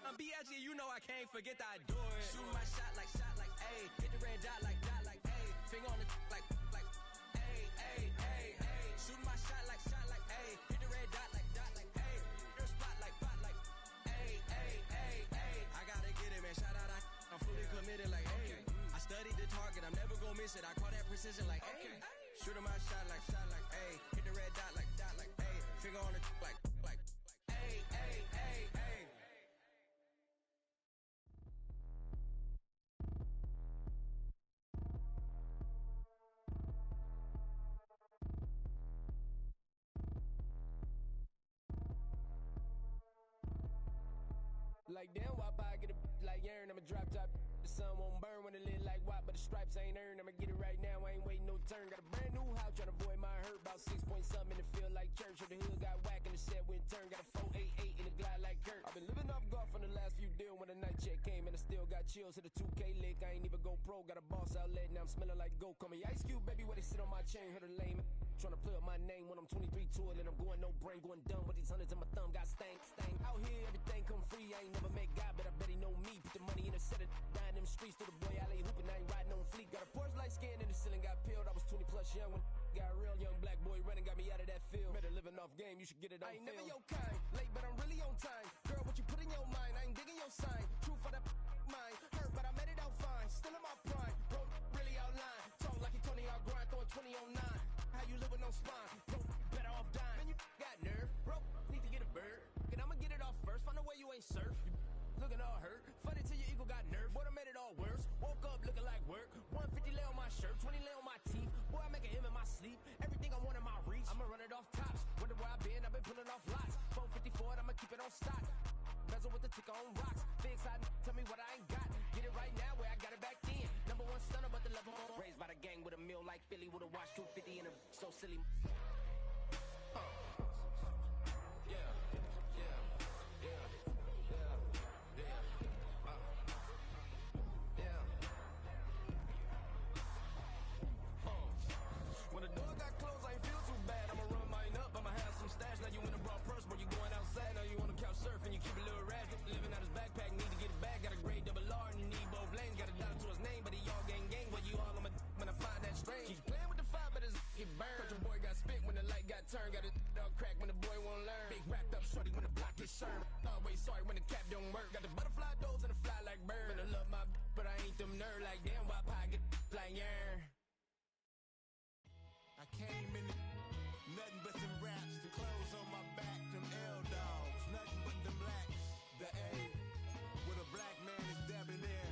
I'm B.I.G. You know I can't forget that I do it. Shooting my shot like, ayy. Hit the red dot like, ayy. Finger on the like, ayy. Shooting my shot like, ayy. Hit the red dot like, ayy. Your spot like, ayy. I gotta get it, man. Shout out, I'm fully committed like, ayy. I studied the target, I'm never gonna miss it. I call that precision like, ayy. Shooting my shot like, ayy. Hit the red dot like, ayy. Finger on the like, ayy. Like damn, why I get a like urn? I'ma drop top. The sun won't burn when it lit like why, but the stripes ain't earned. I'ma get it right now. I ain't waiting no turn. Got a brand new house, tryna avoid my hurt. About 6 point something in the field like church. Or the hood got whack and the set went turn. Got a 488 in the glide like Kurt. I've been living off golf on the last few deals. When the night check came and I still got chills. Hit a 2K lick, I ain't even go pro. Got a boss outlet, now I'm smelling like gold. Call me Ice Cube, baby, where they sit on my chain. Heard a lame. Tryna play up my name when I'm 23 to it. And I'm going no brain, going dumb with these hundreds in my thumb. Got stank. Out here, everything come free. I ain't never met God, but I bet he know me. Put the money in a set of down them streets to the boy alley hooping. I ain't riding on fleek. Got a Porsche light skin in the ceiling, got peeled. I was 20 plus young when got real. Young black boy running, got me out of that field. Better living off game, you should get it on I ain't film. Never your kind, late but I'm really on time. Girl, what you put in your mind, I ain't digging your sign. True for that mine, hurt but I made it out fine. Still in my prime, bro, really outline. Talk like you Tony out grind, throwing 20 on 9. How you live with no spine, bro, better off dying. Man, you got nerve, bro, need to get a bird. And I'ma get it off first, find a way you ain't surf. You looking all hurt, funny till your ego got nerve. Boy, I made it all worse, woke up looking like work. 150 lay on my shirt, 20 lay on my teeth. Boy, I make an M in my sleep, everything I want in my reach. I'ma run it off tops, wonder where I been, I've been pulling off lots. 454, I'ma keep it on stock. Bezel with the ticker on rocks. Big side, tell me what I ain't got. Get it right now where I got it back then. Number one stunner, but the level on. Raised by the gang with a meal like Philly with a watch 250 and a so silly. When the door got closed, I ain't feel too bad. I'ma run mine up, I'ma have some stash. Now you in a broad purse, but you going outside. Now you on the couch surfing, you keep a little rash. Living out his backpack, need to get it back. Got a grade double R and you need both lanes. Got a dollar to his name, but he all gang. But you all on my when I find that strange. Keep playing with the fire, but his get burned. But your boy got spit when the light got turned. Got it all crack when the boy won't learn. Big wrapped up shorty when the block gets shurned. Always sorry when the cap don't work. Got the butterfly doors and the fly like bird. And I love my but I ain't them nerd like damn. Why pie get like yarn? I came in nothing but them raps, the clothes on my back, them L dogs, nothing but them blacks. The A, with a black man is debonair.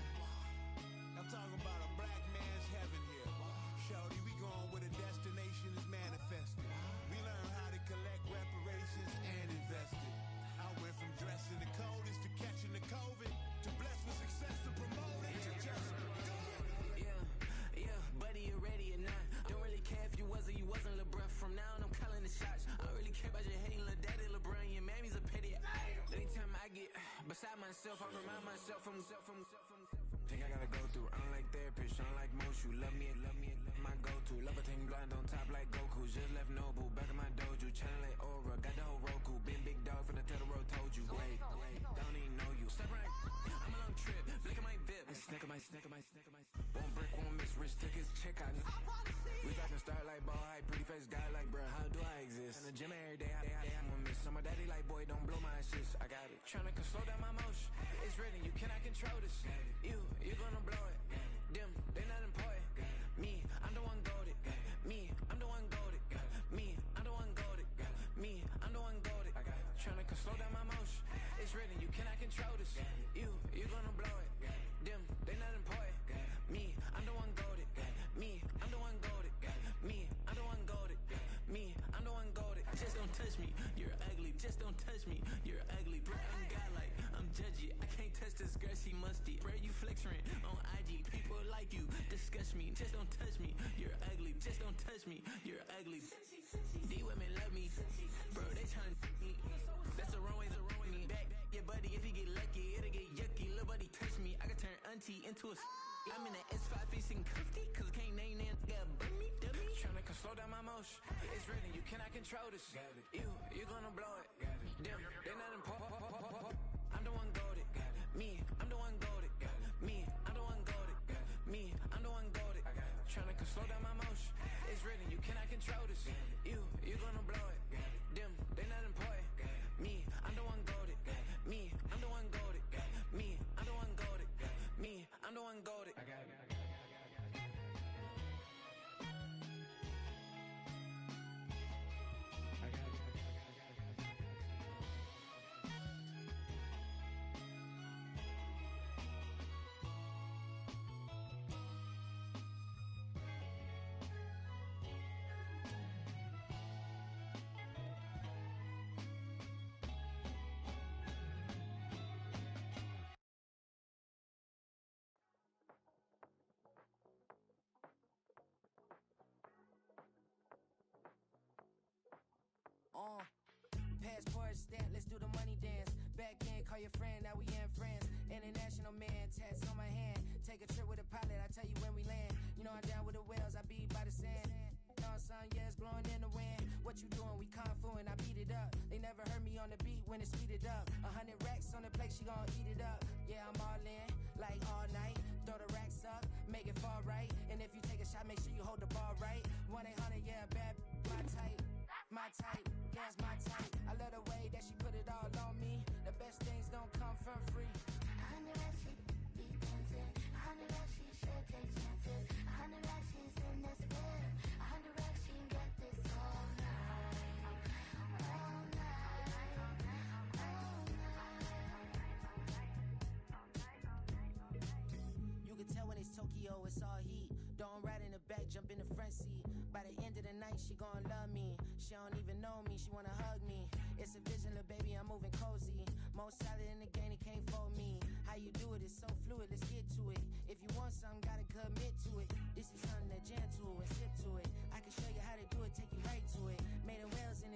I'm talking about a black man's heaven here. Shorty, we going where the destination is manifested. We learn how to collect reparations and invest it. I went from dressing the coldest to catching the COVID, to blessed with success to promote it to just go. Yeah, buddy, you ready or not? Don't really care if you was or you wasn't LeBron. From now on, I'm calling the shots. I don't really care about your hating little daddy LeBron. Your mammy's a petty. Anytime I get beside myself, I remind myself from think I gotta go through. I don't like therapists, I don't like most. You love me, my go-to. Love a thing blind on top like Goku. Just left Noble, back in my dojo. Channel like Aura, got the whole Roku. Been big dog from the Tether Road, told you. Wait, don't even know you. Step right, I'm a long trip. Look at my VIP. Snicker my. One brick, one miss, rich tickets, check out. We talking start like ball high, pretty face guy like bruh. How do I exist? In the gym every day, I'm a miss. I'm a daddy like boy, don't blow my assist. I got it. Tryna slow down my motion. It's written, you cannot control this. You gonna blow it. Them, they not important. Me, I'm the one goated. Me, I'm the one goated. Me, I'm the one goated. Me, I'm the one goated. Tryna slow down my motion. It's written, you cannot control this. You gonna blow it. Them, they not important. Me, twist. I'm in the S5 facing cuffy, cause can't name that got me, dummy. Tryna slow down my motion. It's written, you cannot control this. You gonna blow it. Damn, they not important. I'm the one goated. Me, I'm the one goated. Me, I'm the one goated. Me, I'm the one goated. Tryna slow down my motion. It's written, you cannot control this. You gonna blow it. Damn, they not important. Me, I'm the one goated. Me, I'm the one goated. Me, I'm the one goated. Me, I'm the one goated. Passport stamp, let's do the money dance. Back in, call your friend, now we in France. International man, tats on my hand. Take a trip with a pilot, I tell you when we land. You know I'm down with the whales, I be by the sand. On sun, yeah, it's blowing in the wind. What you doing? We kung fu and I beat it up. They never heard me on the beat when it speeded up. 100 racks on the plate, she gon' eat it up. Yeah, I'm all in, like all night. Throw the racks up, make it fall right. And if you take a shot, make sure you hold the ball right. 1-800, yeah, bad, my type. My type, yeah, it's my type. I love the way that she put it all on me. The best things don't come from free. 100 racks, she be dancing. 100 racks, she should take chances. 100 racks, she's in this bed. 100 racks, she can get this all night. All night. All night. You can tell when it's Tokyo, it's all heat. Don't ride in the back, jump in the front seat. By the end of the night, she gon' love me. She don't even know me, she wanna hug me. It's a vision, little baby, I'm moving cozy. Most solid in the game, it can't fold me. How you do it, it's so fluid, let's get to it. If you want something, gotta commit to it. This is something that gentle and sip to it. I can show you how to do it, take you right to it. Made a whales in the